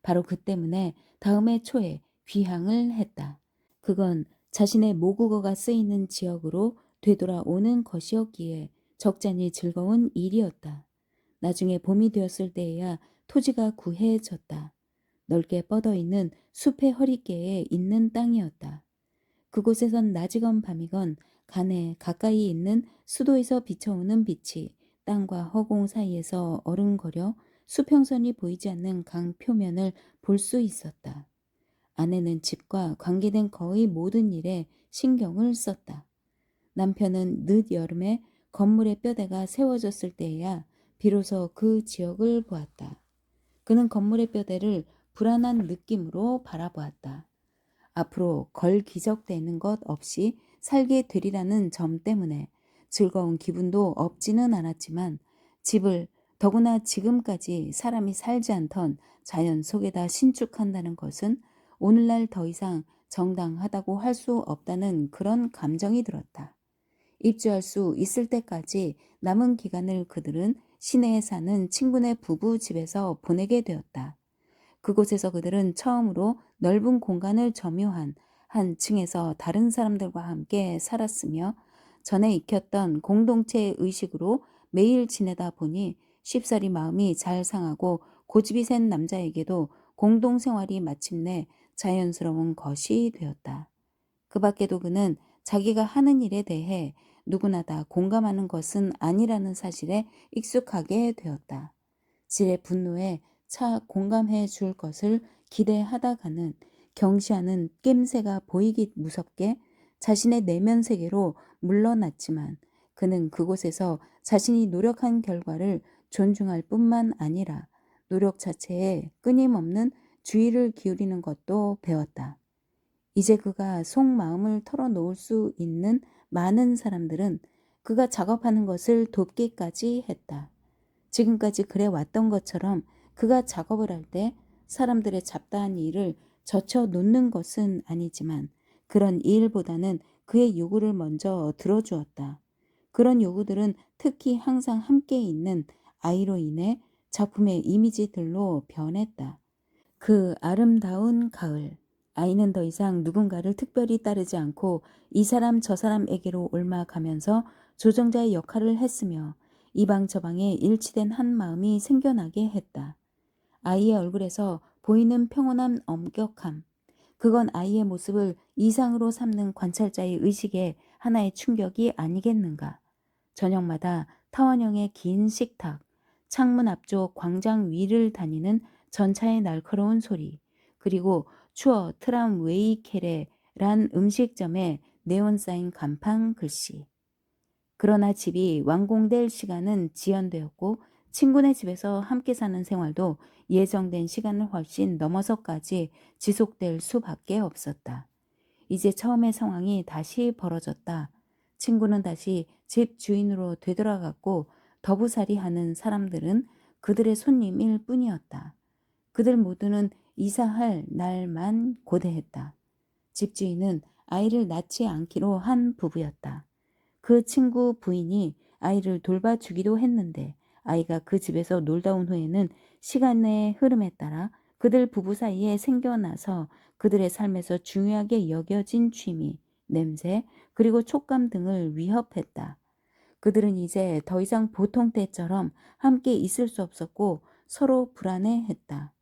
바로 그 때문에 다음해 초에 귀향을 했다. 그건 자신의 모국어가 쓰이는 지역으로 되돌아오는 것이었기에 적잖이 즐거운 일이었다. 나중에 봄이 되었을 때에야 토지가 구해졌다. 넓게 뻗어있는 숲의 허리께에 있는 땅이었다. 그곳에선 낮이건 밤이건 간에 가까이 있는 수도에서 비쳐오는 빛이 땅과 허공 사이에서 어른거려 수평선이 보이지 않는 강 표면을 볼 수 있었다. 아내는 집과 관계된 거의 모든 일에 신경을 썼다. 남편은 늦여름에 건물의 뼈대가 세워졌을 때에야 비로소 그 지역을 보았다. 그는 건물의 뼈대를 불안한 느낌으로 바라보았다. 앞으로 걸기적대는 것 없이 살게 되리라는 점 때문에 즐거운 기분도 없지는 않았지만 집을 더구나 지금까지 사람이 살지 않던 자연 속에다 신축한다는 것은 오늘날 더 이상 정당하다고 할 수 없다는 그런 감정이 들었다. 입주할 수 있을 때까지 남은 기간을 그들은 시내에 사는 친구네 부부 집에서 보내게 되었다. 그곳에서 그들은 처음으로 넓은 공간을 점유한 한 층에서 다른 사람들과 함께 살았으며 전에 익혔던 공동체 의식으로 매일 지내다 보니 쉽사리 마음이 잘 상하고 고집이 센 남자에게도 공동생활이 마침내 자연스러운 것이 되었다. 그 밖에도 그는 자기가 하는 일에 대해 누구나 다 공감하는 것은 아니라는 사실에 익숙하게 되었다. 질의 분노에 차 공감해 줄 것을 기대하다가는 경시하는 낌새가 보이기 무섭게 자신의 내면 세계로 물러났지만 그는 그곳에서 자신이 노력한 결과를 존중할 뿐만 아니라 노력 자체에 끊임없는 주의를 기울이는 것도 배웠다. 이제 그가 속마음을 털어놓을 수 있는 많은 사람들은 그가 작업하는 것을 돕기까지 했다. 지금까지 그래 왔던 것처럼 그가 작업을 할 때 사람들의 잡다한 일을 젖혀 놓는 것은 아니지만 그런 일보다는 그의 요구를 먼저 들어주었다. 그런 요구들은 특히 항상 함께 있는 아이로 인해 작품의 이미지들로 변했다. 그 아름다운 가을. 아이는 더 이상 누군가를 특별히 따르지 않고 이 사람 저 사람에게로 옮아가면서 조정자의 역할을 했으며 이방 저방에 일치된 한 마음이 생겨나게 했다. 아이의 얼굴에서 보이는 평온한 엄격함. 그건 아이의 모습을 이상으로 삼는 관찰자의 의식에 하나의 충격이 아니겠는가. 저녁마다 타원형의 긴 식탁, 창문 앞쪽 광장 위를 다니는 전차의 날카로운 소리, 그리고 추어 트람웨이케레란 음식점의 네온사인 간판 글씨. 그러나 집이 완공될 시간은 지연되었고 친구네 집에서 함께 사는 생활도 예정된 시간을 훨씬 넘어서까지 지속될 수밖에 없었다. 이제 처음의 상황이 다시 벌어졌다. 친구는 다시 집 주인으로 되돌아갔고 더부살이하는 사람들은 그들의 손님일 뿐이었다. 그들 모두는 이사할 날만 고대했다. 집주인은 아이를 낳지 않기로 한 부부였다. 그 친구 부인이 아이를 돌봐주기도 했는데 아이가 그 집에서 놀다 온 후에는 시간의 흐름에 따라 그들 부부 사이에 생겨나서 그들의 삶에서 중요하게 여겨진 취미, 냄새, 그리고 촉감 등을 위협했다. 그들은 이제 더 이상 보통 때처럼 함께 있을 수 없었고 서로 불안해했다.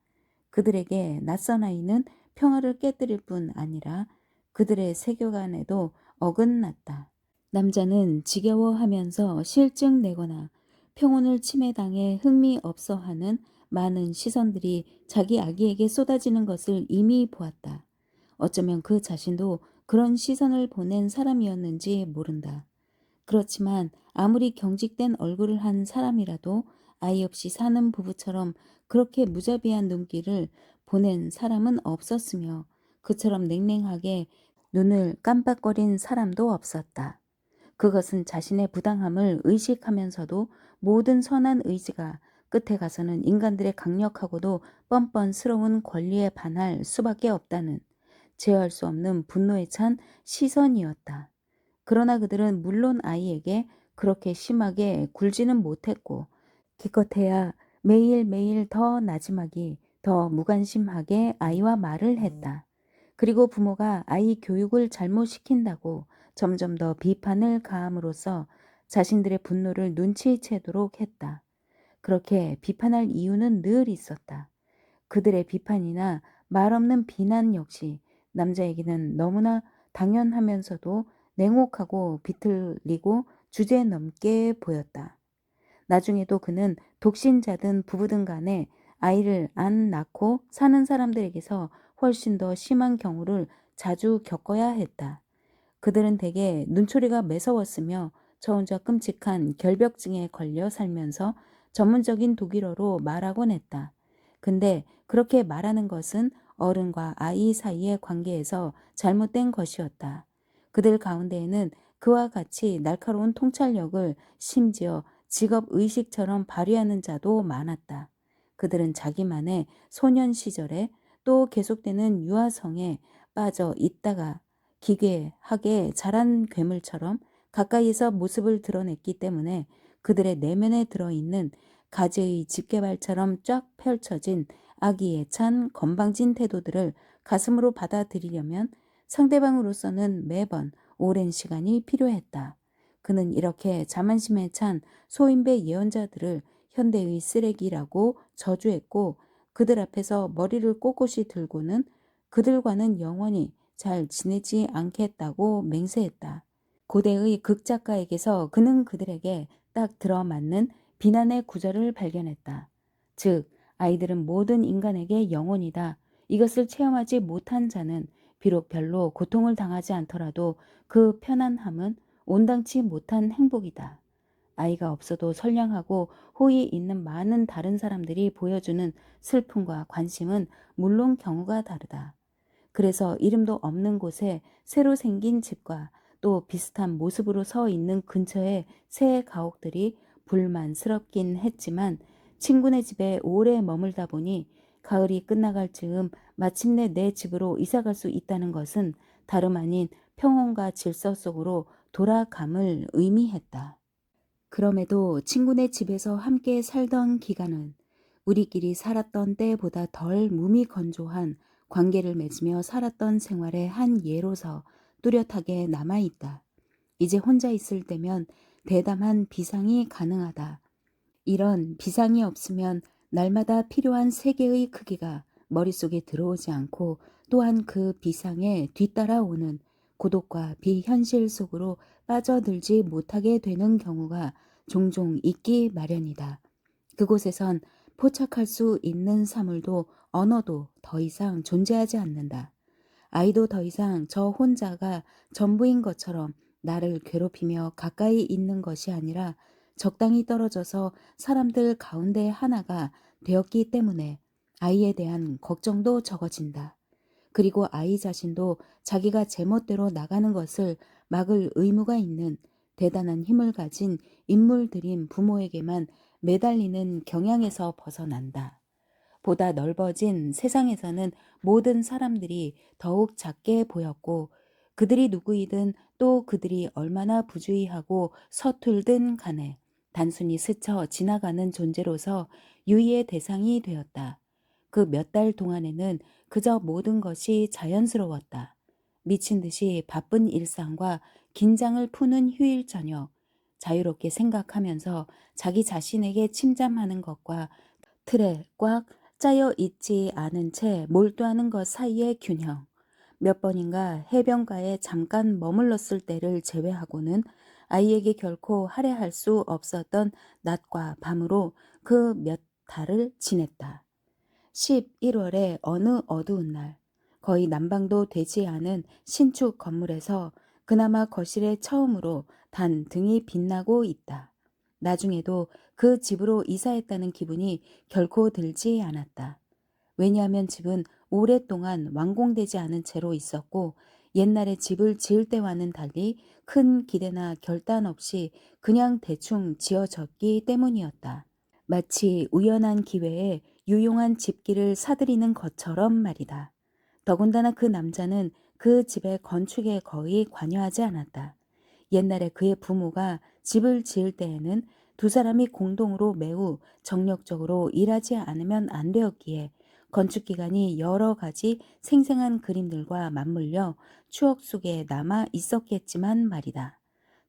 그들에게 낯선 아이는 평화를 깨뜨릴 뿐 아니라 그들의 세계관에도 어긋났다. 남자는 지겨워하면서 실증 내거나 평온을 침해당해 흥미없어하는 많은 시선들이 자기 아기에게 쏟아지는 것을 이미 보았다. 어쩌면 그 자신도 그런 시선을 보낸 사람이었는지 모른다. 그렇지만 아무리 경직된 얼굴을 한 사람이라도 아이 없이 사는 부부처럼 그렇게 무자비한 눈길을 보낸 사람은 없었으며 그처럼 냉랭하게 눈을 깜빡거린 사람도 없었다. 그것은 자신의 부당함을 의식하면서도 모든 선한 의지가 끝에 가서는 인간들의 강력하고도 뻔뻔스러운 권리에 반할 수밖에 없다는 제어할 수 없는 분노에 찬 시선이었다. 그러나 그들은 물론 아이에게 그렇게 심하게 굴지는 못했고 기껏해야 매일매일 더 나지막이 더 무관심하게 아이와 말을 했다. 그리고 부모가 아이 교육을 잘못시킨다고 점점 더 비판을 가함으로써 자신들의 분노를 눈치채도록 했다. 그렇게 비판할 이유는 늘 있었다. 그들의 비판이나 말없는 비난 역시 남자에게는 너무나 당연하면서도 냉혹하고 비틀리고 주제넘게 보였다. 나중에도 그는 독신자든 부부든 간에 아이를 안 낳고 사는 사람들에게서 훨씬 더 심한 경우를 자주 겪어야 했다. 그들은 대개 눈초리가 매서웠으며 저 혼자 끔찍한 결벽증에 걸려 살면서 전문적인 독일어로 말하곤 했다. 근데 그렇게 말하는 것은 어른과 아이 사이의 관계에서 잘못된 것이었다. 그들 가운데에는 그와 같이 날카로운 통찰력을 심지어 직업의식처럼 발휘하는 자도 많았다. 그들은 자기만의 소년 시절에 또 계속되는 유아성에 빠져 있다가 기괴하게 자란 괴물처럼 가까이에서 모습을 드러냈기 때문에 그들의 내면에 들어있는 가지의 집게발처럼 쫙 펼쳐진 아기에 찬 건방진 태도들을 가슴으로 받아들이려면 상대방으로서는 매번 오랜 시간이 필요했다. 그는 이렇게 자만심에 찬 소인배 예언자들을 현대의 쓰레기라고 저주했고 그들 앞에서 머리를 꼿꼿이 들고는 그들과는 영원히 잘 지내지 않겠다고 맹세했다. 고대의 극작가에게서 그는 그들에게 딱 들어맞는 비난의 구절을 발견했다. 즉, 아이들은 모든 인간에게 영혼이다. 이것을 체험하지 못한 자는 비록 별로 고통을 당하지 않더라도 그 편안함은 온당치 못한 행복이다. 아이가 없어도 선량하고 호의 있는 많은 다른 사람들이 보여주는 슬픔과 관심은 물론 경우가 다르다. 그래서 이름도 없는 곳에 새로 생긴 집과 또 비슷한 모습으로 서 있는 근처에 새 가옥들이 불만스럽긴 했지만 친구네 집에 오래 머물다 보니 가을이 끝나갈 즈음 마침내 내 집으로 이사갈 수 있다는 것은 다름 아닌 평온과 질서 속으로 돌아감을 의미했다. 그럼에도 친구네 집에서 함께 살던 기간은 우리끼리 살았던 때보다 덜 몸이 건조한 관계를 맺으며 살았던 생활의 한 예로서 뚜렷하게 남아있다. 이제 혼자 있을 때면 대담한 비상이 가능하다. 이런 비상이 없으면 날마다 필요한 세계의 크기가 머릿속에 들어오지 않고 또한 그 비상에 뒤따라오는 고독과 비현실 속으로 빠져들지 못하게 되는 경우가 종종 있기 마련이다. 그곳에선 포착할 수 있는 사물도 언어도 더 이상 존재하지 않는다. 아이도 더 이상 저 혼자가 전부인 것처럼 나를 괴롭히며 가까이 있는 것이 아니라 적당히 떨어져서 사람들 가운데 하나가 되었기 때문에 아이에 대한 걱정도 적어진다. 그리고 아이 자신도 자기가 제멋대로 나가는 것을 막을 의무가 있는 대단한 힘을 가진 인물들인 부모에게만 매달리는 경향에서 벗어난다. 보다 넓어진 세상에서는 모든 사람들이 더욱 작게 보였고 그들이 누구이든 또 그들이 얼마나 부주의하고 서툴든 간에 단순히 스쳐 지나가는 존재로서 유의의 대상이 되었다. 그 몇 달 동안에는 그저 모든 것이 자연스러웠다. 미친 듯이 바쁜 일상과 긴장을 푸는 휴일 저녁, 자유롭게 생각하면서 자기 자신에게 침잠하는 것과 틀에 꽉 짜여 있지 않은 채 몰두하는 것 사이의 균형. 몇 번인가 해변가에 잠깐 머물렀을 때를 제외하고는 아이에게 결코 할애할 수 없었던 낮과 밤으로 그 몇 달을 지냈다. 11월의 어느 어두운 날, 거의 난방도 되지 않은 신축 건물에서 그나마 거실에 처음으로 단 등이 빛나고 있다. 나중에도 그 집으로 이사했다는 기분이 결코 들지 않았다. 왜냐하면 집은 오랫동안 완공되지 않은 채로 있었고 옛날에 집을 지을 때와는 달리 큰 기대나 결단 없이 그냥 대충 지어졌기 때문이었다. 마치 우연한 기회에 유용한 집기를 사들이는 것처럼 말이다. 더군다나 그 남자는 그 집의 건축에 거의 관여하지 않았다. 옛날에 그의 부모가 집을 지을 때에는 두 사람이 공동으로 매우 정력적으로 일하지 않으면 안 되었기에 건축기간이 여러 가지 생생한 그림들과 맞물려 추억 속에 남아 있었겠지만 말이다.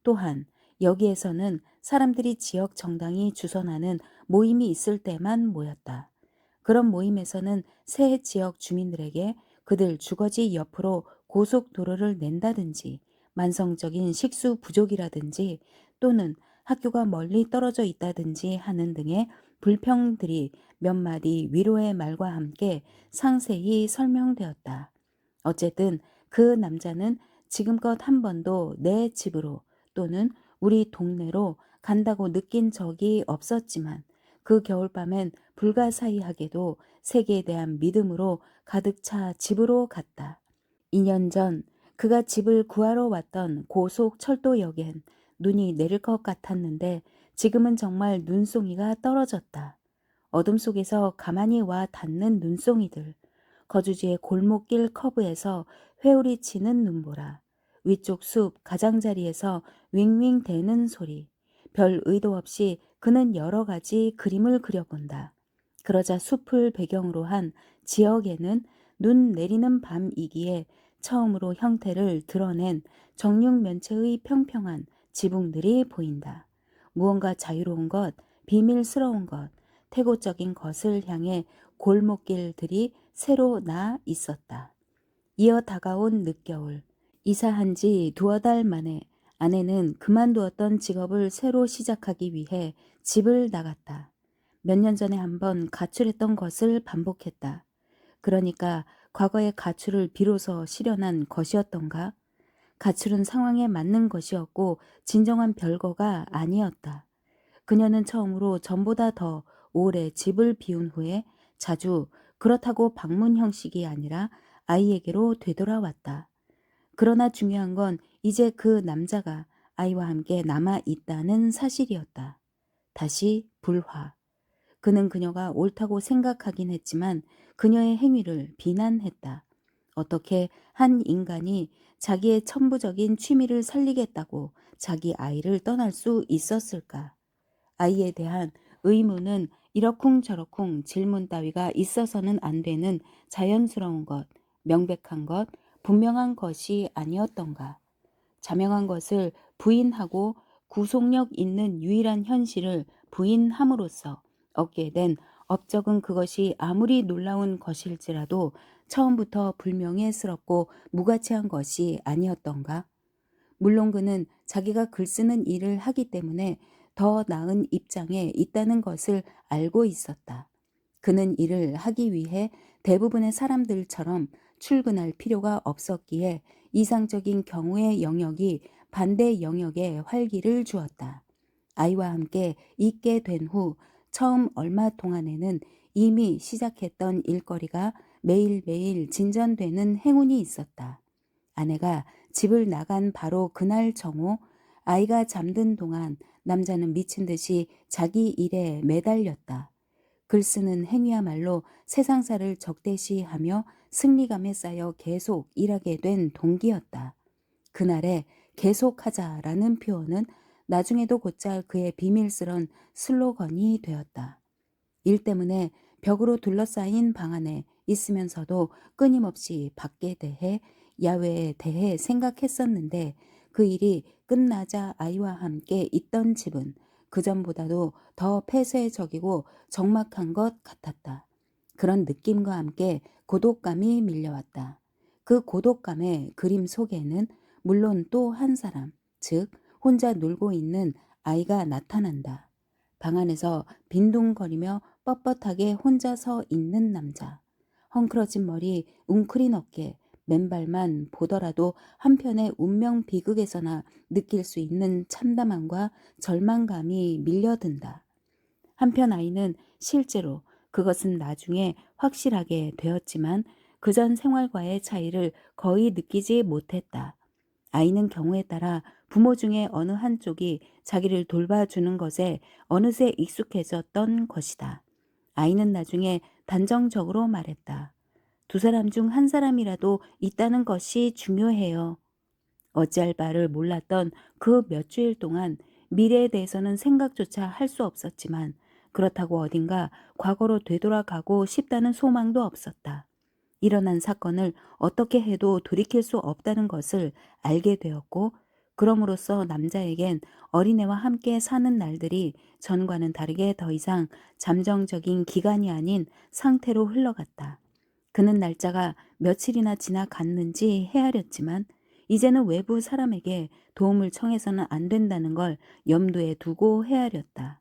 또한 여기에서는 사람들이 지역 정당이 주선하는 모임이 있을 때만 모였다. 그런 모임에서는 새 지역 주민들에게 그들 주거지 옆으로 고속도로를 낸다든지 만성적인 식수 부족이라든지 또는 학교가 멀리 떨어져 있다든지 하는 등의 불평들이 몇 마디 위로의 말과 함께 상세히 설명되었다. 어쨌든 그 남자는 지금껏 한 번도 내 집으로 또는 우리 동네로 간다고 느낀 적이 없었지만 그 겨울밤엔 불가사의하게도 세계에 대한 믿음으로 가득 차 집으로 갔다. 2년 전 그가 집을 구하러 왔던 고속철도역엔 눈이 내릴 것 같았는데 지금은 정말 눈송이가 떨어졌다. 어둠 속에서 가만히 와 닿는 눈송이들, 거주지의 골목길 커브에서 회오리 치는 눈보라, 위쪽 숲 가장자리에서 윙윙 대는 소리, 별 의도 없이 그는 여러 가지 그림을 그려본다. 그러자 숲을 배경으로 한 지역에는 눈 내리는 밤이기에 처음으로 형태를 드러낸 정육면체의 평평한 지붕들이 보인다. 무언가 자유로운 것, 비밀스러운 것, 태고적인 것을 향해 골목길들이 새로 나 있었다. 이어 다가온 늦겨울. 이사한 지 두어 달 만에 아내는 그만두었던 직업을 새로 시작하기 위해 집을 나갔다. 몇 년 전에 한번 가출했던 것을 반복했다. 그러니까 과거의 가출을 비로소 실현한 것이었던가? 가출은 상황에 맞는 것이었고 진정한 별거가 아니었다. 그녀는 처음으로 전보다 더 오래 집을 비운 후에 자주 그렇다고 방문 형식이 아니라 아이에게로 되돌아왔다. 그러나 중요한 건 이제 그 남자가 아이와 함께 남아 있다는 사실이었다. 다시 불화. 그는 그녀가 옳다고 생각하긴 했지만 그녀의 행위를 비난했다. 어떻게 한 인간이 자기의 천부적인 취미를 살리겠다고 자기 아이를 떠날 수 있었을까? 아이에 대한 의무는 이러쿵저러쿵 질문 따위가 있어서는 안 되는 자연스러운 것, 명백한 것, 분명한 것이 아니었던가. 자명한 것을 부인하고 구속력 있는 유일한 현실을 부인함으로써 얻게 된 업적은 그것이 아무리 놀라운 것일지라도 처음부터 불명예스럽고 무가치한 것이 아니었던가. 물론 그는 자기가 글 쓰는 일을 하기 때문에 더 나은 입장에 있다는 것을 알고 있었다. 그는 일을 하기 위해 대부분의 사람들처럼 출근할 필요가 없었기에 이상적인 경우의 영역이 반대 영역에 활기를 주었다. 아이와 함께 있게 된 후 처음 얼마 동안에는 이미 시작했던 일거리가 매일매일 진전되는 행운이 있었다. 아내가 집을 나간 바로 그날 정오, 아이가 잠든 동안 남자는 미친 듯이 자기 일에 매달렸다. 글 쓰는 행위야말로 세상사를 적대시하며 승리감에 쌓여 계속 일하게 된 동기였다. 그날의 계속하자라는 표현은 나중에도 곧잘 그의 비밀스런 슬로건이 되었다. 일 때문에 벽으로 둘러싸인 방 안에 있으면서도 끊임없이 밖에 대해 야외에 대해 생각했었는데 그 일이 끝나자 아이와 함께 있던 집은 그전보다도 더 폐쇄적이고 적막한 것 같았다. 그런 느낌과 함께 고독감이 밀려왔다. 그 고독감의 그림 속에는 물론 또 한 사람, 즉 혼자 놀고 있는 아이가 나타난다. 방 안에서 빈둥거리며 뻣뻣하게 혼자 서 있는 남자. 헝클어진 머리, 웅크린 어깨, 맨발만 보더라도 한편의 운명 비극에서나 느낄 수 있는 참담함과 절망감이 밀려든다. 한편 아이는 실제로 그것은 나중에 확실하게 되었지만 그전 생활과의 차이를 거의 느끼지 못했다. 아이는 경우에 따라 부모 중에 어느 한쪽이 자기를 돌봐주는 것에 어느새 익숙해졌던 것이다. 아이는 나중에 단정적으로 말했다. 두 사람 중 한 사람이라도 있다는 것이 중요해요. 어찌할 바를 몰랐던 그 몇 주일 동안 미래에 대해서는 생각조차 할 수 없었지만 그렇다고 어딘가 과거로 되돌아가고 싶다는 소망도 없었다. 일어난 사건을 어떻게 해도 돌이킬 수 없다는 것을 알게 되었고 그럼으로써 남자에겐 어린애와 함께 사는 날들이 전과는 다르게 더 이상 잠정적인 기간이 아닌 상태로 흘러갔다. 그는 날짜가 며칠이나 지나갔는지 헤아렸지만 이제는 외부 사람에게 도움을 청해서는 안 된다는 걸 염두에 두고 헤아렸다.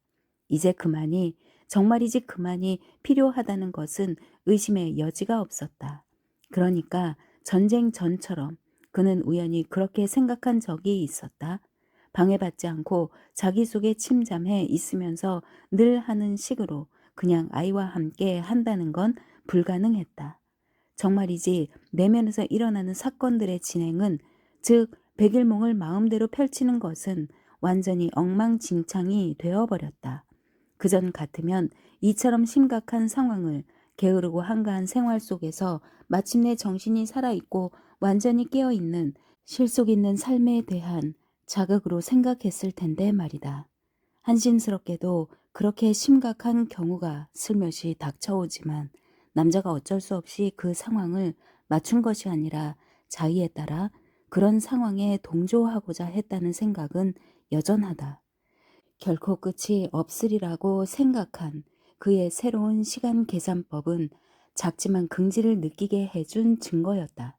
이제 그만이 정말이지 그만이 필요하다는 것은 의심의 여지가 없었다. 그러니까 전쟁 전처럼 그는 우연히 그렇게 생각한 적이 있었다. 방해받지 않고 자기 속에 침잠해 있으면서 늘 하는 식으로 그냥 아이와 함께 한다는 건 불가능했다. 정말이지 내면에서 일어나는 사건들의 진행은 즉 백일몽을 마음대로 펼치는 것은 완전히 엉망진창이 되어버렸다. 그전 같으면 이처럼 심각한 상황을 게으르고 한가한 생활 속에서 마침내 정신이 살아있고 완전히 깨어있는 실속 있는 삶에 대한 자극으로 생각했을 텐데 말이다. 한심스럽게도 그렇게 심각한 경우가 슬며시 닥쳐오지만 남자가 어쩔 수 없이 그 상황을 맞춘 것이 아니라 자의에 따라 그런 상황에 동조하고자 했다는 생각은 여전하다. 결코 끝이 없으리라고 생각한 그의 새로운 시간 계산법은 작지만 긍지를 느끼게 해준 증거였다.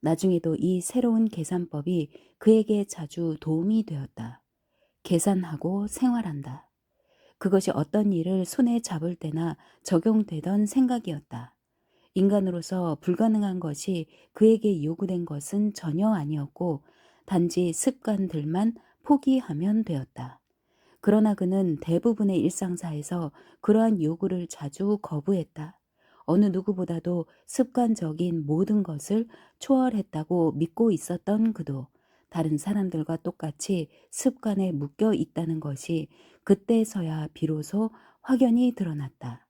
나중에도 이 새로운 계산법이 그에게 자주 도움이 되었다. 계산하고 생활한다. 그것이 어떤 일을 손에 잡을 때나 적용되던 생각이었다. 인간으로서 불가능한 것이 그에게 요구된 것은 전혀 아니었고 단지 습관들만 포기하면 되었다. 그러나 그는 대부분의 일상사에서 그러한 요구를 자주 거부했다. 어느 누구보다도 습관적인 모든 것을 초월했다고 믿고 있었던 그도 다른 사람들과 똑같이 습관에 묶여 있다는 것이 그때서야 비로소 확연히 드러났다.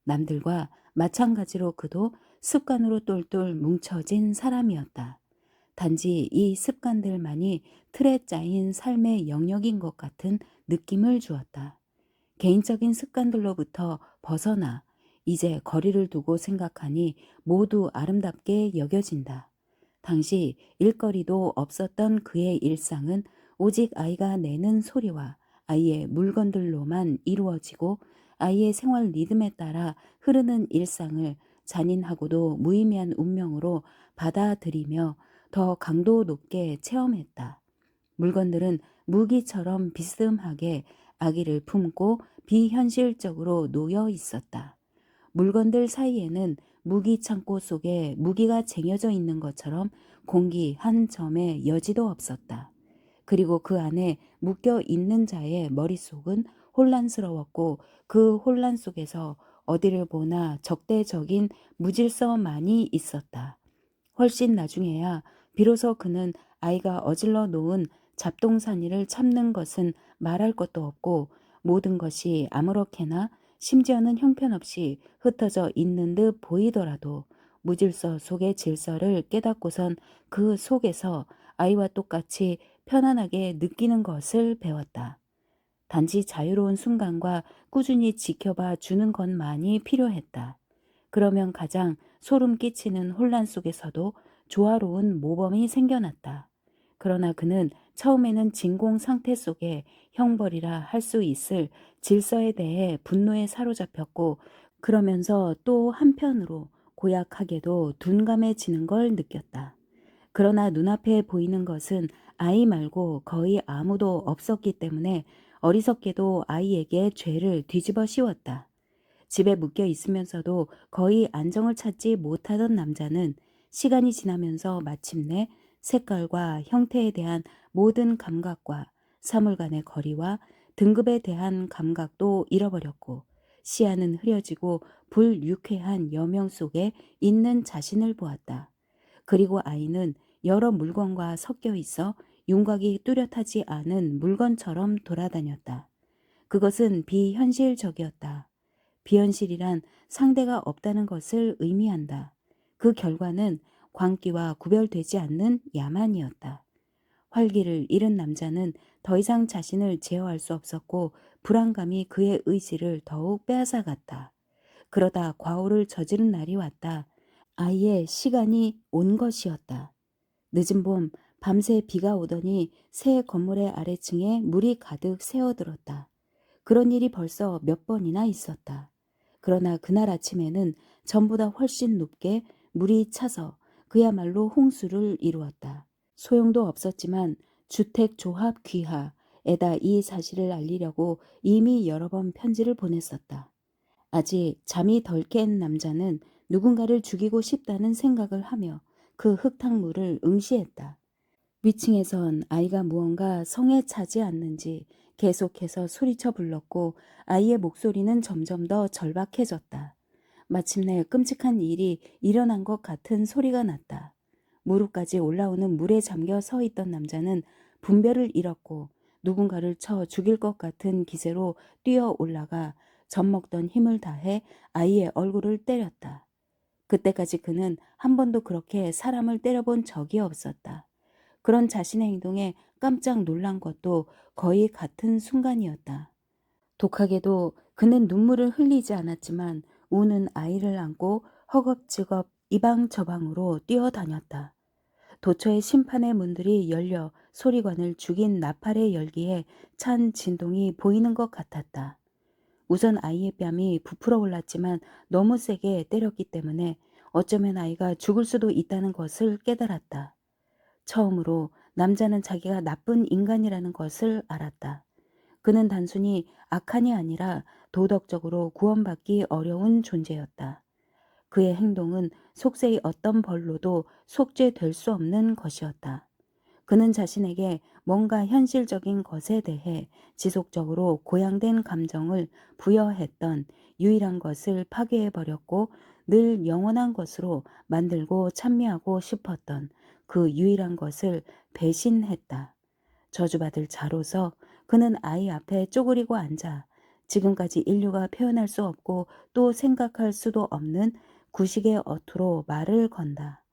남들과 마찬가지로 그도 습관으로 똘똘 뭉쳐진 사람이었다. 단지 이 습관들만이 틀에 짜인 삶의 영역인 것 같은 느낌을 주었다. 개인적인 습관들로부터 벗어나 이제 거리를 두고 생각하니 모두 아름답게 여겨진다. 당시 일거리도 없었던 그의 일상은 오직 아이가 내는 소리와 아이의 물건들로만 이루어지고 아이의 생활 리듬에 따라 흐르는 일상을 잔인하고도 무의미한 운명으로 받아들이며 더 강도 높게 체험했다. 물건들은 무기처럼 비스듬하게 아기를 품고 비현실적으로 놓여 있었다. 물건들 사이에는 무기 창고 속에 무기가 쟁여져 있는 것처럼 공기 한 점의 여지도 없었다. 그리고 그 안에 묶여 있는 자의 머릿속은 혼란스러웠고 그 혼란 속에서 어디를 보나 적대적인 무질서만이 있었다. 훨씬 나중에야 비로소 그는 아이가 어질러 놓은 잡동사니를 참는 것은 말할 것도 없고 모든 것이 아무렇게나 심지어는 형편없이 흩어져 있는 듯 보이더라도 무질서 속의 질서를 깨닫고선 그 속에서 아이와 똑같이 편안하게 느끼는 것을 배웠다. 단지 자유로운 순간과 꾸준히 지켜봐 주는 것만이 필요했다. 그러면 가장 소름 끼치는 혼란 속에서도 조화로운 모범이 생겨났다. 그러나 그는 처음에는 진공 상태 속에 형벌이라 할 수 있을 질서에 대해 분노에 사로잡혔고 그러면서 또 한편으로 고약하게도 둔감해지는 걸 느꼈다. 그러나 눈앞에 보이는 것은 아이 말고 거의 아무도 없었기 때문에 어리석게도 아이에게 죄를 뒤집어 씌웠다. 집에 묶여 있으면서도 거의 안정을 찾지 못하던 남자는 시간이 지나면서 마침내 색깔과 형태에 대한 모든 감각과 사물 간의 거리와 등급에 대한 감각도 잃어버렸고 시야는 흐려지고 불유쾌한 여명 속에 있는 자신을 보았다. 그리고 아이는 여러 물건과 섞여 있어 윤곽이 뚜렷하지 않은 물건처럼 돌아다녔다. 그것은 비현실적이었다. 비현실이란 상대가 없다는 것을 의미한다. 그 결과는 광기와 구별되지 않는 야만이었다. 활기를 잃은 남자는 더 이상 자신을 제어할 수 없었고 불안감이 그의 의지를 더욱 빼앗아갔다. 그러다 과오를 저지른 날이 왔다. 아이의 시간이 온 것이었다. 늦은 봄 밤새 비가 오더니 새 건물의 아래층에 물이 가득 새어들었다. 그런 일이 벌써 몇 번이나 있었다. 그러나 그날 아침에는 전보다 훨씬 높게 물이 차서 그야말로 홍수를 이루었다. 소용도 없었지만 주택조합 귀하에다 이 사실을 알리려고 이미 여러 번 편지를 보냈었다. 아직 잠이 덜 깬 남자는 누군가를 죽이고 싶다는 생각을 하며 그 흙탕물을 응시했다. 위층에선 아이가 무언가 성에 차지 않는지 계속해서 소리쳐 불렀고 아이의 목소리는 점점 더 절박해졌다. 마침내 끔찍한 일이 일어난 것 같은 소리가 났다. 무릎까지 올라오는 물에 잠겨 서 있던 남자는 분별을 잃었고 누군가를 쳐 죽일 것 같은 기세로 뛰어 올라가 젖먹던 힘을 다해 아이의 얼굴을 때렸다. 그때까지 그는 한 번도 그렇게 사람을 때려본 적이 없었다. 그런 자신의 행동에 깜짝 놀란 것도 거의 같은 순간이었다. 독하게도 그는 눈물을 흘리지 않았지만 우는 아이를 안고 허겁지겁 이방 저방으로 뛰어다녔다. 도처의 심판의 문들이 열려 소리관을 죽인 나팔의 열기에 찬 진동이 보이는 것 같았다. 우선 아이의 뺨이 부풀어 올랐지만 너무 세게 때렸기 때문에 어쩌면 아이가 죽을 수도 있다는 것을 깨달았다. 처음으로 남자는 자기가 나쁜 인간이라는 것을 알았다. 그는 단순히 악한이 아니라 도덕적으로 구원받기 어려운 존재였다. 그의 행동은 속세의 어떤 벌로도 속죄될 수 없는 것이었다. 그는 자신에게 뭔가 현실적인 것에 대해 지속적으로 고양된 감정을 부여했던 유일한 것을 파괴해버렸고 늘 영원한 것으로 만들고 찬미하고 싶었던 그 유일한 것을 배신했다. 저주받을 자로서 그는 아이 앞에 쪼그리고 앉아 지금까지 인류가 표현할 수 없고 또 생각할 수도 없는 구식의 어투로 말을 건다.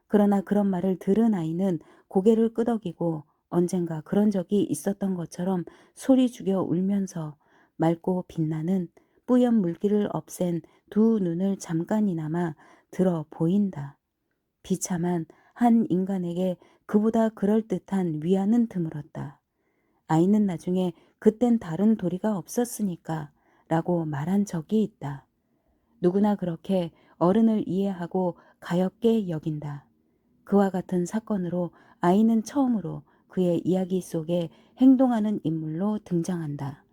그러나 그런 말을 들은 아이는 고개를 끄덕이고 언젠가 그런 적이 있었던 것처럼 소리 죽여 울면서 맑고 빛나는 뿌연 물기를 없앤 두 눈을 잠깐이나마 들어 보인다. 비참한 한 인간에게 그보다 그럴듯한 위안은 드물었다. 아이는 나중에 그땐 다른 도리가 없었으니까 라고 말한 적이 있다. 누구나 그렇게 어른을 이해하고 가엾게 여긴다. 그와 같은 사건으로 아이는 처음으로 그의 이야기 속에 행동하는 인물로 등장한다.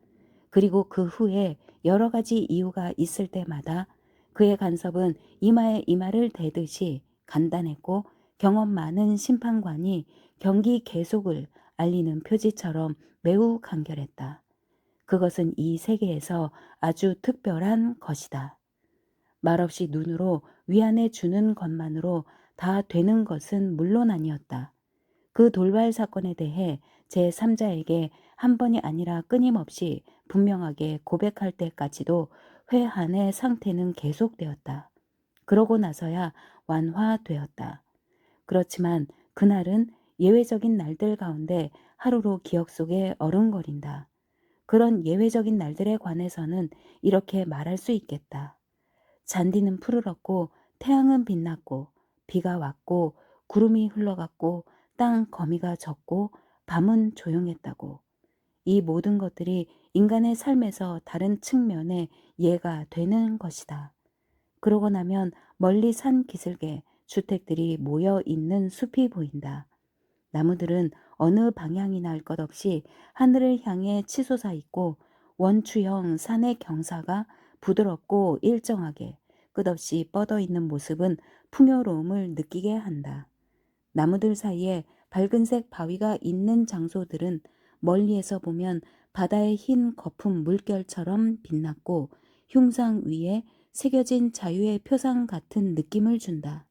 그리고 그 후에 여러 가지 이유가 있을 때마다 그의 간섭은 이마에 이마를 대듯이 간단했고 경험 많은 심판관이 경기 계속을 알리는 표지처럼 매우 간결했다. 그것은 이 세계에서 아주 특별한 것이다. 말없이 눈으로 위안해 주는 것만으로 다 되는 것은 물론 아니었다. 그 돌발 사건에 대해 제3자에게 한 번이 아니라 끊임없이 분명하게 고백할 때까지도 회한의 상태는 계속되었다. 그러고 나서야 완화되었다. 그렇지만 그날은 예외적인 날들 가운데 하루로 기억 속에 어른거린다. 그런 예외적인 날들에 관해서는 이렇게 말할 수 있겠다. 잔디는 푸르렀고 태양은 빛났고 비가 왔고 구름이 흘러갔고 땅 거미가 졌고 밤은 조용했다고. 이 모든 것들이 인간의 삶에서 다른 측면의 예가 되는 것이다. 그러고 나면 멀리 산 기슭에 주택들이 모여 있는 숲이 보인다. 나무들은 어느 방향이나 할 것 없이 하늘을 향해 치솟아 있고 원추형 산의 경사가 부드럽고 일정하게 끝없이 뻗어 있는 모습은 풍요로움을 느끼게 한다. 나무들 사이에 밝은색 바위가 있는 장소들은 멀리에서 보면 바다의 흰 거품 물결처럼 빛났고 흉상 위에 새겨진 자유의 표상 같은 느낌을 준다.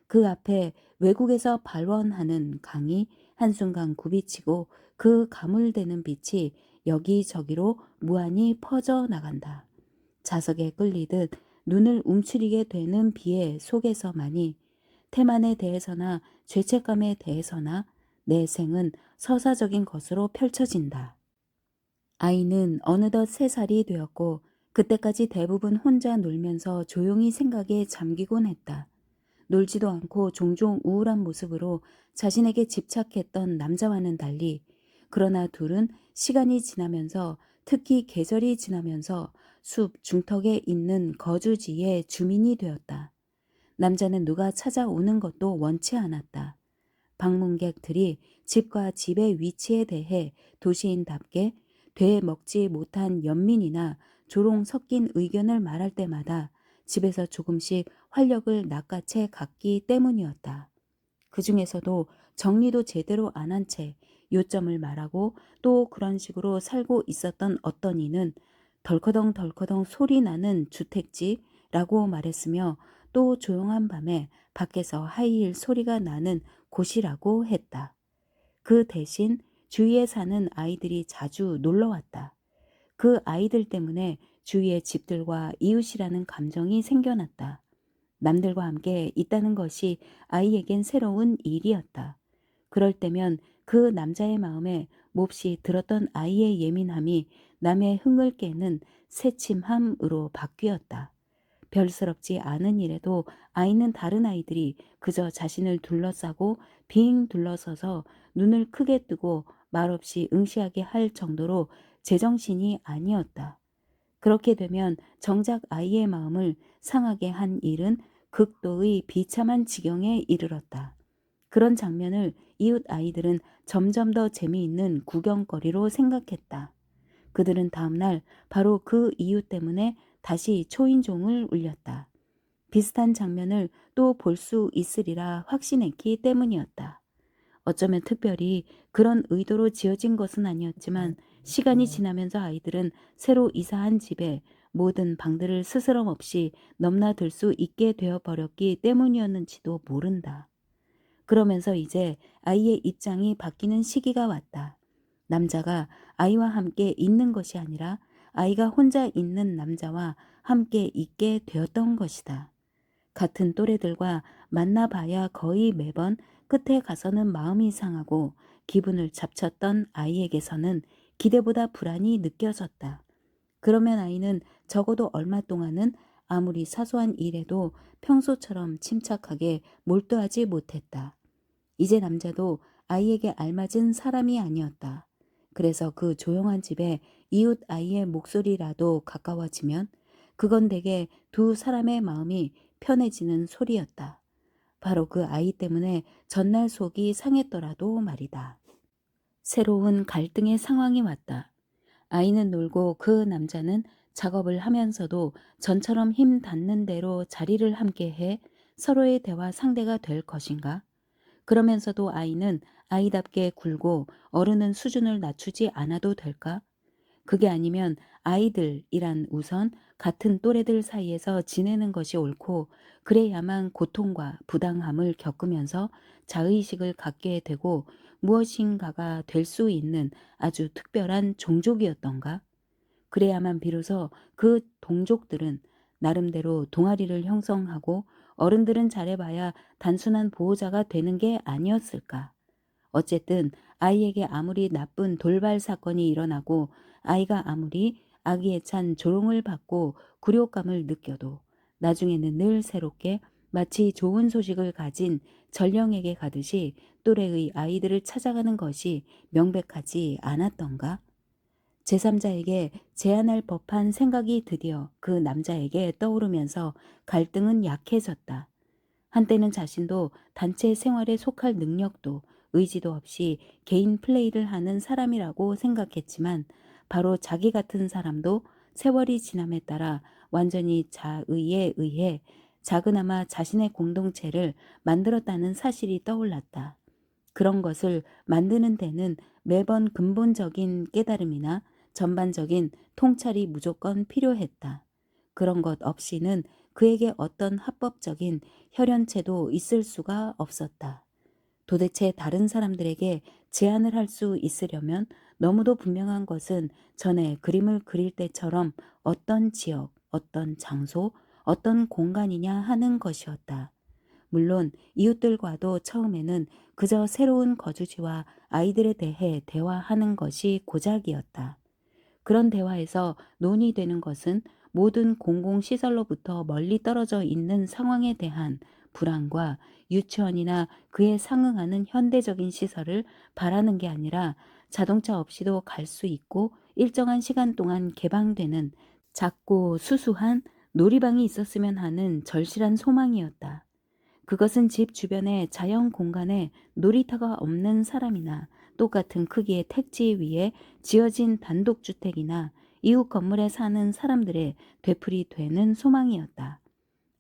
그 앞에 외국에서 발원하는 강이 한순간 굽이치고 그 가물대는 빛이 여기저기로 무한히 퍼져 나간다. 자석에 끌리듯 눈을 움츠리게 되는 비의 속에서만이 태만에 대해서나 죄책감에 대해서나 내 생은 서사적인 것으로 펼쳐진다. 아이는 어느덧 3살이 되었고 그때까지 대부분 혼자 놀면서 조용히 생각에 잠기곤 했다. 놀지도 않고 종종 우울한 모습으로 자신에게 집착했던 남자와는 달리 그러나 둘은 시간이 지나면서 특히 계절이 지나면서 숲 중턱에 있는 거주지의 주민이 되었다. 남자는 누가 찾아오는 것도 원치 않았다. 방문객들이 집과 집의 위치에 대해 도시인답게 되먹지 못한 연민이나 조롱 섞인 의견을 말할 때마다 집에서 조금씩 활력을 낚아채 갔기 때문이었다. 그 중에서도 정리도 제대로 안 한 채 요점을 말하고 또 그런 식으로 살고 있었던 어떤 이는 덜커덩 소리 나는 주택지라고 말했으며 또 조용한 밤에 밖에서 하이힐 소리가 나는 곳이라고 했다. 그 대신 주위에 사는 아이들이 자주 놀러 왔다. 그 아이들 때문에 주위의 집들과 이웃이라는 감정이 생겨났다. 남들과 함께 있다는 것이 아이에겐 새로운 일이었다. 그럴 때면 그 남자의 마음에 몹시 들었던 아이의 예민함이 남의 흥을 깨는 새침함으로 바뀌었다. 별스럽지 않은 일에도 아이는 다른 아이들이 그저 자신을 둘러싸고 빙 둘러서서 눈을 크게 뜨고 말없이 응시하게 할 정도로 제정신이 아니었다. 그렇게 되면 정작 아이의 마음을 상하게 한 일은 극도의 비참한 지경에 이르렀다. 그런 장면을 이웃 아이들은 점점 더 재미있는 구경거리로 생각했다. 그들은 다음날 바로 그 이유 때문에 다시 초인종을 울렸다. 비슷한 장면을 또 볼 수 있으리라 확신했기 때문이었다. 어쩌면 특별히 그런 의도로 지어진 것은 아니었지만 시간이 지나면서 아이들은 새로 이사한 집에 모든 방들을 스스럼 없이 넘나들 수 있게 되어버렸기 때문이었는지도 모른다. 그러면서 이제 아이의 입장이 바뀌는 시기가 왔다. 남자가 아이와 함께 있는 것이 아니라 아이가 혼자 있는 남자와 함께 있게 되었던 것이다. 같은 또래들과 만나봐야 거의 매번 끝에 가서는 마음이 상하고 기분을 잡쳤던 아이에게서는 기대보다 불안이 느껴졌다. 그러면 아이는 적어도 얼마 동안은 아무리 사소한 일에도 평소처럼 침착하게 몰두하지 못했다. 이제 남자도 아이에게 알맞은 사람이 아니었다. 그래서 그 조용한 집에 이웃 아이의 목소리라도 가까워지면 그건 대개 두 사람의 마음이 편해지는 소리였다. 바로 그 아이 때문에 전날 속이 상했더라도 말이다. 새로운 갈등의 상황이 왔다. 아이는 놀고 그 남자는 작업을 하면서도 전처럼 힘 닿는 대로 자리를 함께 해 서로의 대화 상대가 될 것인가? 그러면서도 아이는 아이답게 굴고 어른은 수준을 낮추지 않아도 될까? 그게 아니면 아이들이란 우선 같은 또래들 사이에서 지내는 것이 옳고 그래야만 고통과 부당함을 겪으면서 자의식을 갖게 되고 무엇인가가 될 수 있는 아주 특별한 종족이었던가? 그래야만 비로소 그 동족들은 나름대로 동아리를 형성하고 어른들은 잘해봐야 단순한 보호자가 되는 게 아니었을까? 어쨌든 아이에게 아무리 나쁜 돌발 사건이 일어나고 아이가 아무리 아기에 찬 조롱을 받고 굴욕감을 느껴도 나중에는 늘 새롭게 마치 좋은 소식을 가진 전령에게 가듯이 또래의 아이들을 찾아가는 것이 명백하지 않았던가? 제3자에게 제안할 법한 생각이 드디어 그 남자에게 떠오르면서 갈등은 약해졌다. 한때는 자신도 단체 생활에 속할 능력도 의지도 없이 개인 플레이를 하는 사람이라고 생각했지만 바로 자기 같은 사람도 세월이 지남에 따라 완전히 자의에 의해 작으나마 자신의 공동체를 만들었다는 사실이 떠올랐다. 그런 것을 만드는 데는 매번 근본적인 깨달음이나 전반적인 통찰이 무조건 필요했다. 그런 것 없이는 그에게 어떤 합법적인 혈연체도 있을 수가 없었다. 도대체 다른 사람들에게 제안을 할 수 있으려면 너무도 분명한 것은 전에 그림을 그릴 때처럼 어떤 지역, 어떤 장소, 어떤 공간이냐 하는 것이었다. 물론 이웃들과도 처음에는 그저 새로운 거주지와 아이들에 대해 대화하는 것이 고작이었다. 그런 대화에서 논의되는 것은 모든 공공시설로부터 멀리 떨어져 있는 상황에 대한 불안과 유치원이나 그에 상응하는 현대적인 시설을 바라는 게 아니라 자동차 없이도 갈 수 있고 일정한 시간 동안 개방되는 작고 수수한 놀이방이 있었으면 하는 절실한 소망이었다. 그것은 집 주변의 자연 공간에 놀이터가 없는 사람이나 똑같은 크기의 택지 위에 지어진 단독주택이나 이웃 건물에 사는 사람들의 되풀이 되는 소망이었다.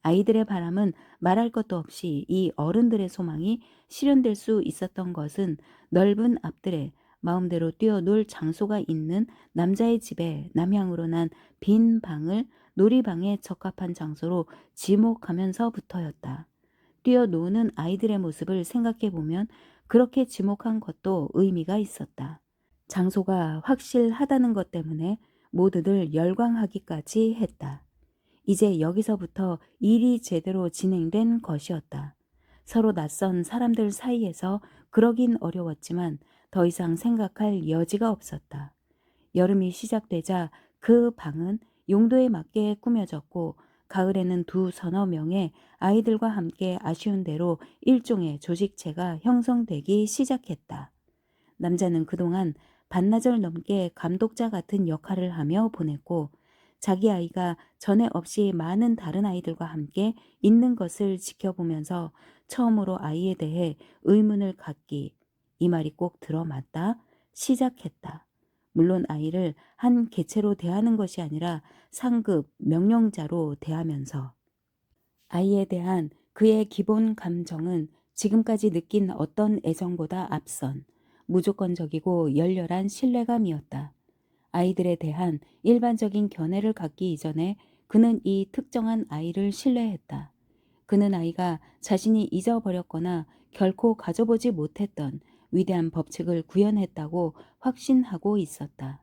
아이들의 바람은 말할 것도 없이 이 어른들의 소망이 실현될 수 있었던 것은 넓은 앞들에 마음대로 뛰어놀 장소가 있는 남자의 집에 남향으로 난 빈 방을 놀이방에 적합한 장소로 지목하면서부터였다. 뛰어노는 아이들의 모습을 생각해 보면 그렇게 지목한 것도 의미가 있었다. 장소가 확실하다는 것 때문에 모두들 열광하기까지 했다. 이제 여기서부터 일이 제대로 진행된 것이었다. 서로 낯선 사람들 사이에서 그러긴 어려웠지만 더 이상 생각할 여지가 없었다. 여름이 시작되자 그 방은 용도에 맞게 꾸며졌고 가을에는 두 서너 명의 아이들과 함께 아쉬운 대로 일종의 조직체가 형성되기 시작했다. 남자는 그동안 반나절 넘게 감독자 같은 역할을 하며 보냈고 자기 아이가 전에 없이 많은 다른 아이들과 함께 있는 것을 지켜보면서 처음으로 아이에 대해 의문을 갖기, 이 말이 꼭 들어맞다 시작했다. 물론 아이를 한 개체로 대하는 것이 아니라 상급 명령자로 대하면서 아이에 대한 그의 기본 감정은 지금까지 느낀 어떤 애정보다 앞선 무조건적이고 열렬한 신뢰감이었다. 아이들에 대한 일반적인 견해를 갖기 이전에 그는 이 특정한 아이를 신뢰했다. 그는 아이가 자신이 잊어버렸거나 결코 가져보지 못했던 위대한 법칙을 구현했다고 확신하고 있었다.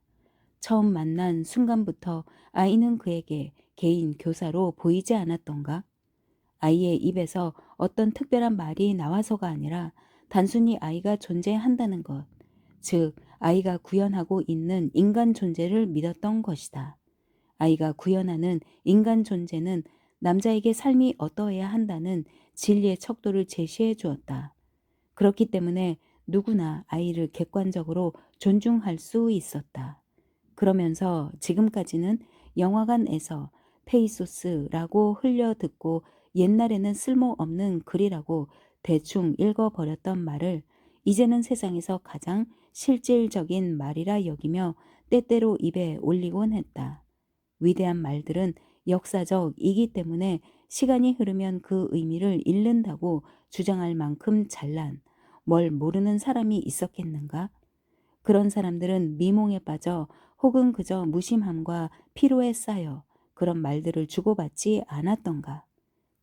처음 만난 순간부터 아이는 그에게 개인 교사로 보이지 않았던가? 아이의 입에서 어떤 특별한 말이 나와서가 아니라 단순히 아이가 존재한다는 것, 즉 아이가 구현하고 있는 인간 존재를 믿었던 것이다. 아이가 구현하는 인간 존재는 남자에게 삶이 어떠해야 한다는 진리의 척도를 제시해 주었다. 그렇기 때문에 누구나 아이를 객관적으로 존중할 수 있었다. 그러면서 지금까지는 영화관에서 페이소스라고 흘려 듣고 옛날에는 쓸모없는 글이라고 대충 읽어버렸던 말을 이제는 세상에서 가장 실질적인 말이라 여기며 때때로 입에 올리곤 했다. 위대한 말들은 역사적이기 때문에 시간이 흐르면 그 의미를 잃는다고 주장할 만큼 잘난, 뭘 모르는 사람이 있었겠는가? 그런 사람들은 미몽에 빠져 혹은 그저 무심함과 피로에 쌓여 그런 말들을 주고받지 않았던가?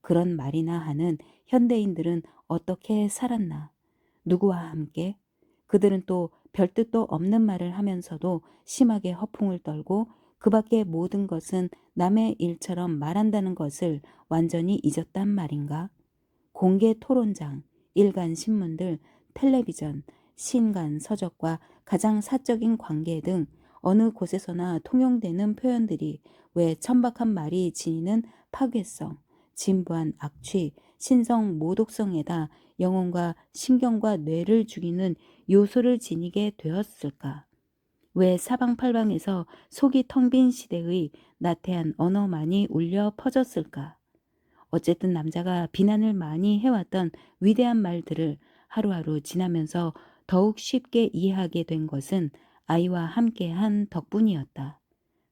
그런 말이나 하는 현대인들은 어떻게 살았나? 누구와 함께? 그들은 또 별뜻도 없는 말을 하면서도 심하게 허풍을 떨고 그 밖의 모든 것은 남의 일처럼 말한다는 것을 완전히 잊었단 말인가? 공개 토론장, 일간 신문들, 텔레비전, 신간 서적과 가장 사적인 관계 등 어느 곳에서나 통용되는 표현들이 왜 천박한 말이 지니는 파괴성, 진부한 악취, 신성 모독성에다 영혼과 신경과 뇌를 죽이는 요소를 지니게 되었을까? 왜 사방팔방에서 속이 텅 빈 시대의 나태한 언어만이 울려 퍼졌을까? 어쨌든 남자가 비난을 많이 해왔던 위대한 말들을 하루하루 지나면서 더욱 쉽게 이해하게 된 것은 아이와 함께한 덕분이었다.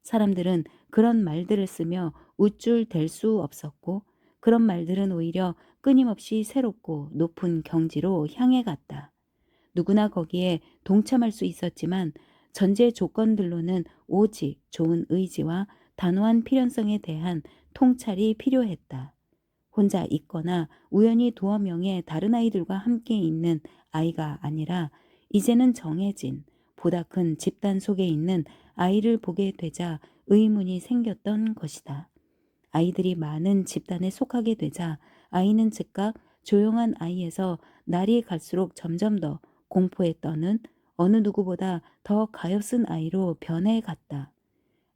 사람들은 그런 말들을 쓰며 우쭐댈 수 없었고 그런 말들은 오히려 끊임없이 새롭고 높은 경지로 향해 갔다. 누구나 거기에 동참할 수 있었지만 전제 조건들로는 오직 좋은 의지와 단호한 필연성에 대한 통찰이 필요했다. 혼자 있거나 우연히 두어 명의 다른 아이들과 함께 있는 아이가 아니라 이제는 정해진 보다 큰 집단 속에 있는 아이를 보게 되자 의문이 생겼던 것이다. 아이들이 많은 집단에 속하게 되자 아이는 즉각 조용한 아이에서 날이 갈수록 점점 더 공포에 떠는 어느 누구보다 더 가엾은 아이로 변해갔다.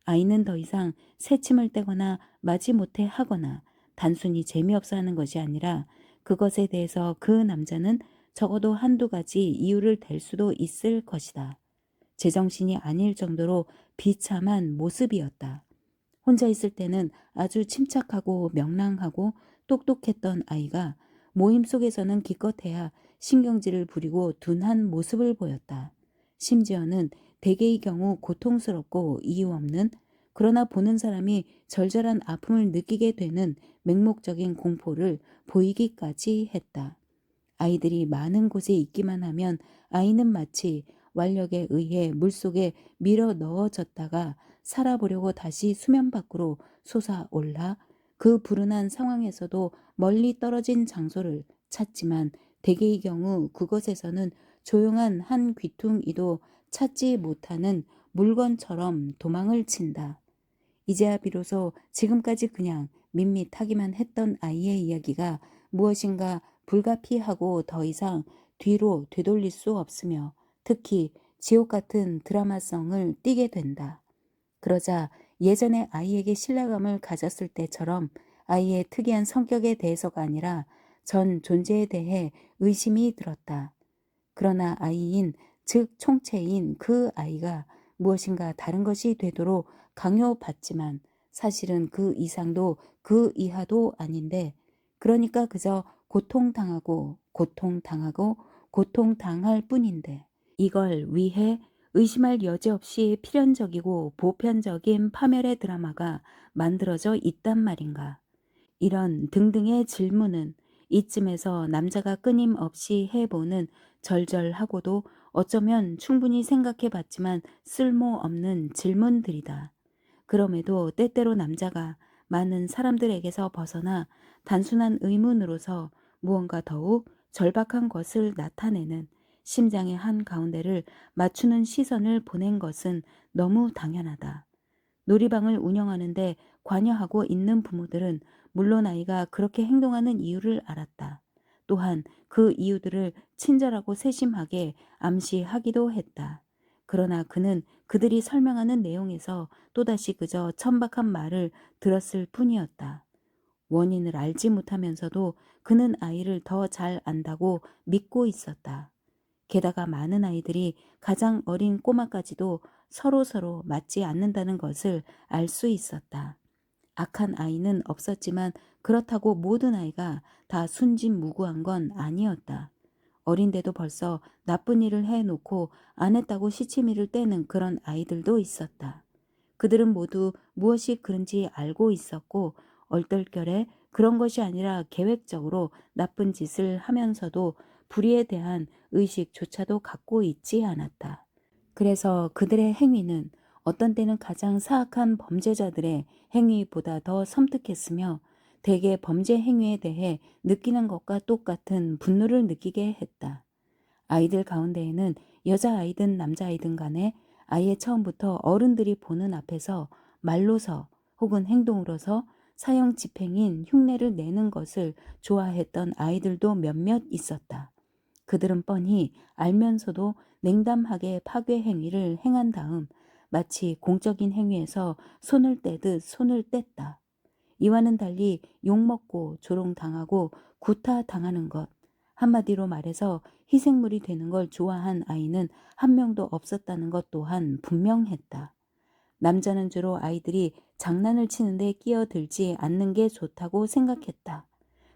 아이는 더 이상 새침을 떼거나 마지못해 하거나 단순히 재미없어 하는 것이 아니라 그것에 대해서 그 남자는 적어도 한두 가지 이유를 댈 수도 있을 것이다. 제정신이 아닐 정도로 비참한 모습이었다. 혼자 있을 때는 아주 침착하고 명랑하고 똑똑했던 아이가 모임 속에서는 기껏해야 신경질을 부리고 둔한 모습을 보였다. 심지어는 대개의 경우 고통스럽고 이유 없는 그러나 보는 사람이 절절한 아픔을 느끼게 되는 맹목적인 공포를 보이기까지 했다. 아이들이 많은 곳에 있기만 하면 아이는 마치 완력에 의해 물속에 밀어 넣어졌다가 살아보려고 다시 수면 밖으로 솟아올라 그 불운한 상황에서도 멀리 떨어진 장소를 찾지만 대개의 경우 그것에서는 조용한 한 귀퉁이도 찾지 못하는 물건처럼 도망을 친다. 이제야 비로소 지금까지 그냥 밋밋하기만 했던 아이의 이야기가 무엇인가 불가피하고 더 이상 뒤로 되돌릴 수 없으며 특히 지옥 같은 드라마성을 띠게 된다. 그러자 예전에 아이에게 신뢰감을 가졌을 때처럼 아이의 특이한 성격에 대해서가 아니라 전 존재에 대해 의심이 들었다. 그러나 아이인 즉 총체인 그 아이가 무엇인가 다른 것이 되도록 강요받지만 사실은 그 이상도 그 이하도 아닌데 그러니까 그저 고통당하고 고통당하고 고통당할 뿐인데 이걸 위해 의심할 여지 없이 필연적이고 보편적인 파멸의 드라마가 만들어져 있단 말인가. 이런 등등의 질문은 이쯤에서 남자가 끊임없이 해보는 절절하고도 어쩌면 충분히 생각해 봤지만 쓸모없는 질문들이다. 그럼에도 때때로 남자가 많은 사람들에게서 벗어나 단순한 의문으로서 무언가 더욱 절박한 것을 나타내는 심장의 한 가운데를 맞추는 시선을 보낸 것은 너무 당연하다. 놀이방을 운영하는데 관여하고 있는 부모들은 물론 아이가 그렇게 행동하는 이유를 알았다. 또한 그 이유들을 친절하고 세심하게 암시하기도 했다. 그러나 그는 그들이 설명하는 내용에서 또다시 그저 천박한 말을 들었을 뿐이었다. 원인을 알지 못하면서도 그는 아이를 더 잘 안다고 믿고 있었다. 게다가 많은 아이들이 가장 어린 꼬마까지도 서로서로 맞지 않는다는 것을 알 수 있었다. 악한 아이는 없었지만 그렇다고 모든 아이가 다 순진무구한 건 아니었다. 어린데도 벌써 나쁜 일을 해놓고 안 했다고 시치미를 떼는 그런 아이들도 있었다. 그들은 모두 무엇이 그런지 알고 있었고 얼떨결에 그런 것이 아니라 계획적으로 나쁜 짓을 하면서도 불의에 대한 의식조차도 갖고 있지 않았다. 그래서 그들의 행위는 어떤 때는 가장 사악한 범죄자들의 행위보다 더 섬뜩했으며 대개 범죄 행위에 대해 느끼는 것과 똑같은 분노를 느끼게 했다. 아이들 가운데에는 여자아이든 남자아이든 간에 아예 처음부터 어른들이 보는 앞에서 말로서 혹은 행동으로서 사형 집행인 흉내를 내는 것을 좋아했던 아이들도 몇몇 있었다. 그들은 뻔히 알면서도 냉담하게 파괴 행위를 행한 다음 마치 공적인 행위에서 손을 떼듯 손을 뗐다. 이와는 달리 욕먹고 조롱당하고 구타당하는 것, 한마디로 말해서 희생물이 되는 걸 좋아한 아이는 한 명도 없었다는 것 또한 분명했다. 남자는 주로 아이들이 장난을 치는데 끼어들지 않는 게 좋다고 생각했다.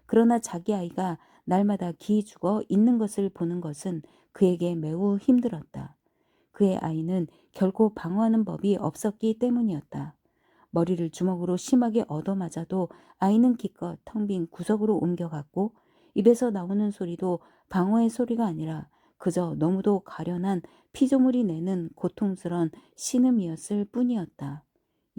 그러나 자기 아이가 날마다 기죽어 있는 것을 보는 것은 그에게 매우 힘들었다. 그의 아이는 결코 방어하는 법이 없었기 때문이었다. 머리를 주먹으로 심하게 얻어맞아도 아이는 기껏 텅 빈 구석으로 옮겨갔고 입에서 나오는 소리도 방어의 소리가 아니라 그저 너무도 가련한 피조물이 내는 고통스런 신음이었을 뿐이었다.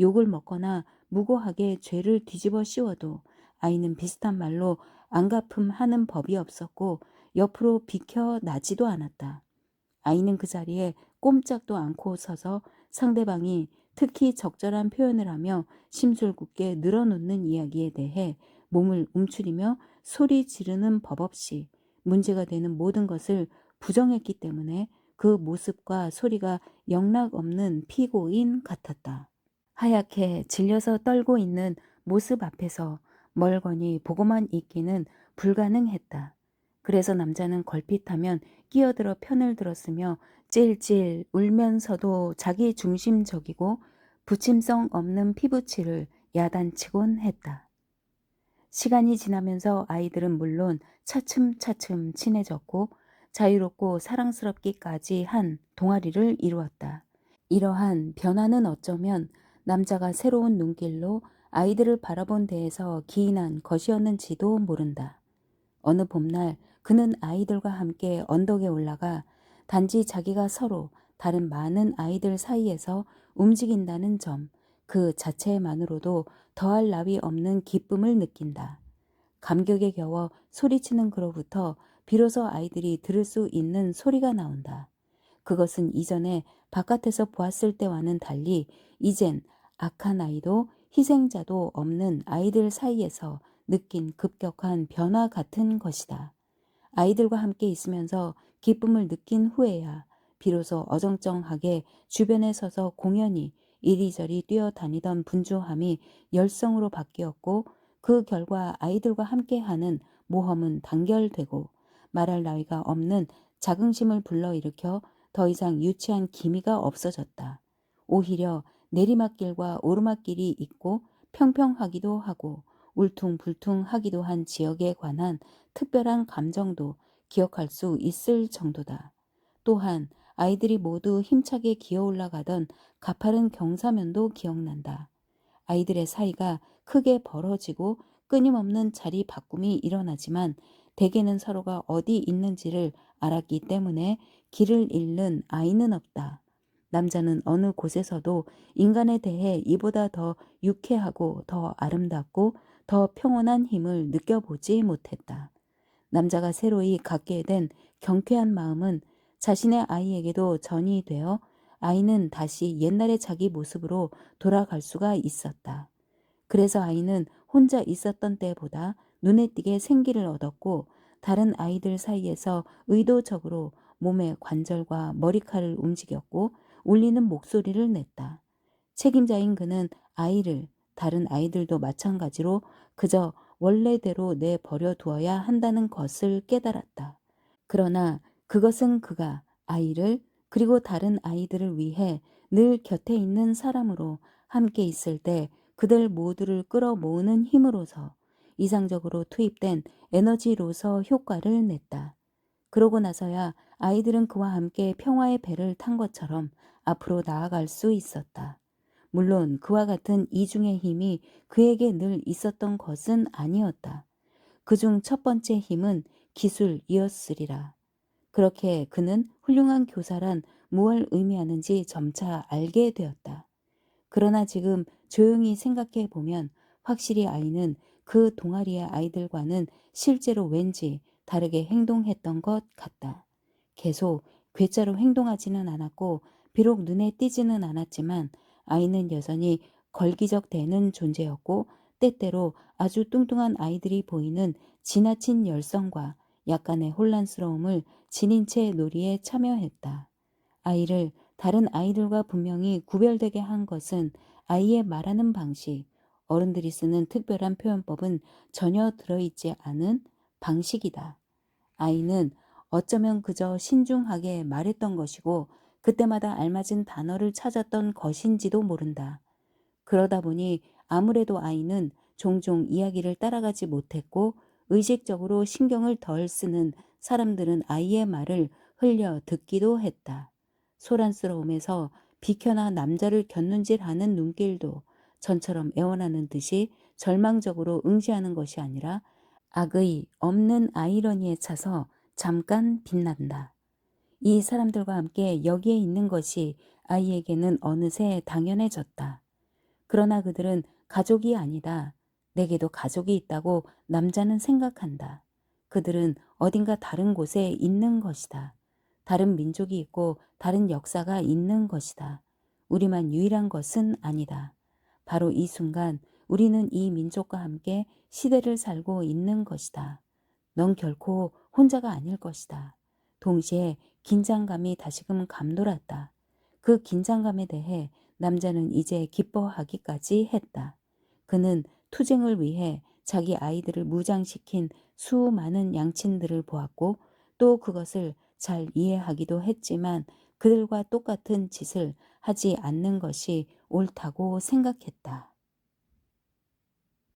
욕을 먹거나 무고하게 죄를 뒤집어 씌워도 아이는 비슷한 말로 안갚음하는 법이 없었고 옆으로 비켜나지도 않았다. 아이는 그 자리에 꼼짝도 않고 서서 상대방이 특히 적절한 표현을 하며 심술궂게 늘어놓는 이야기에 대해 몸을 움츠리며 소리 지르는 법 없이 문제가 되는 모든 것을 부정했기 때문에 그 모습과 소리가 영락없는 피고인 같았다. 하얗게 질려서 떨고 있는 모습 앞에서 멀거니 보고만 있기는 불가능했다. 그래서 남자는 걸핏하면 끼어들어 편을 들었으며 찔찔 울면서도 자기 중심적이고 부침성 없는 피부치를 야단치곤 했다. 시간이 지나면서 아이들은 물론 차츰차츰 친해졌고 자유롭고 사랑스럽기까지 한 동아리를 이루었다. 이러한 변화는 어쩌면 남자가 새로운 눈길로 아이들을 바라본 데에서 기인한 것이었는지도 모른다. 어느 봄날 그는 아이들과 함께 언덕에 올라가 단지 자기가 서로 다른 많은 아이들 사이에서 움직인다는 점, 그 자체만으로도 더할 나위 없는 기쁨을 느낀다. 감격에 겨워 소리치는 그로부터 비로소 아이들이 들을 수 있는 소리가 나온다. 그것은 이전에 바깥에서 보았을 때와는 달리 이젠 악한 아이도 희생자도 없는 아이들 사이에서 느낀 급격한 변화 같은 것이다. 아이들과 함께 있으면서 기쁨을 느낀 후에야 비로소 어정쩡하게 주변에 서서 공연히 이리저리 뛰어다니던 분주함이 열성으로 바뀌었고 그 결과 아이들과 함께하는 모험은 단결되고 말할 나위가 없는 자긍심을 불러일으켜 더 이상 유치한 기미가 없어졌다. 오히려 내리막길과 오르막길이 있고 평평하기도 하고 울퉁불퉁하기도 한 지역에 관한 특별한 감정도 기억할 수 있을 정도다. 또한 아이들이 모두 힘차게 기어올라가던 가파른 경사면도 기억난다. 아이들의 사이가 크게 벌어지고 끊임없는 자리 바꿈이 일어나지만 대개는 서로가 어디 있는지를 알았기 때문에 길을 잃는 아이는 없다. 남자는 어느 곳에서도 인간에 대해 이보다 더 유쾌하고 더 아름답고 더 평온한 힘을 느껴보지 못했다. 남자가 새로이 갖게 된 경쾌한 마음은 자신의 아이에게도 전이 되어 아이는 다시 옛날의 자기 모습으로 돌아갈 수가 있었다. 그래서 아이는 혼자 있었던 때보다 눈에 띄게 생기를 얻었고 다른 아이들 사이에서 의도적으로 몸의 관절과 머리칼을 움직였고 울리는 목소리를 냈다. 책임자인 그는 아이를 다른 아이들도 마찬가지로 그저 원래대로 내버려 두어야 한다는 것을 깨달았다. 그러나 그것은 그가 아이를 그리고 다른 아이들을 위해 늘 곁에 있는 사람으로 함께 있을 때 그들 모두를 끌어모으는 힘으로서 이상적으로 투입된 에너지로서 효과를 냈다. 그러고 나서야 아이들은 그와 함께 평화의 배를 탄 것처럼 앞으로 나아갈 수 있었다. 물론 그와 같은 이중의 힘이 그에게 늘 있었던 것은 아니었다. 그중 첫 번째 힘은 기술이었으리라. 그렇게 그는 훌륭한 교사란 무엇을 의미하는지 점차 알게 되었다. 그러나 지금 조용히 생각해 보면 확실히 아이는 그 동아리의 아이들과는 실제로 왠지 다르게 행동했던 것 같다. 계속 괴짜로 행동하지는 않았고 비록 눈에 띄지는 않았지만 아이는 여전히 걸기적 대는 존재였고 때때로 아주 뚱뚱한 아이들이 보이는 지나친 열성과 약간의 혼란스러움을 지닌 채 놀이에 참여했다. 아이를 다른 아이들과 분명히 구별되게 한 것은 아이의 말하는 방식, 어른들이 쓰는 특별한 표현법은 전혀 들어있지 않은 방식이다. 아이는 어쩌면 그저 신중하게 말했던 것이고 그때마다 알맞은 단어를 찾았던 것인지도 모른다. 그러다 보니 아무래도 아이는 종종 이야기를 따라가지 못했고 의식적으로 신경을 덜 쓰는 사람들은 아이의 말을 흘려 듣기도 했다. 소란스러움에서 비켜나 남자를 곁눈질하는 눈길도 전처럼 애원하는 듯이 절망적으로 응시하는 것이 아니라 악의 없는 아이러니에 차서 잠깐 빛난다. 이 사람들과 함께 여기에 있는 것이 아이에게는 어느새 당연해졌다. 그러나 그들은 가족이 아니다. 내게도 가족이 있다고 남자는 생각한다. 그들은 어딘가 다른 곳에 있는 것이다. 다른 민족이 있고 다른 역사가 있는 것이다. 우리만 유일한 것은 아니다. 바로 이 순간 우리는 이 민족과 함께 시대를 살고 있는 것이다. 넌 결코 혼자가 아닐 것이다. 동시에 긴장감이 다시금 감돌았다. 그 긴장감에 대해 남자는 이제 기뻐하기까지 했다. 그는 투쟁을 위해 자기 아이들을 무장시킨 수많은 양친들을 보았고 또 그것을 잘 이해하기도 했지만 그들과 똑같은 짓을 하지 않는 것이 옳다고 생각했다.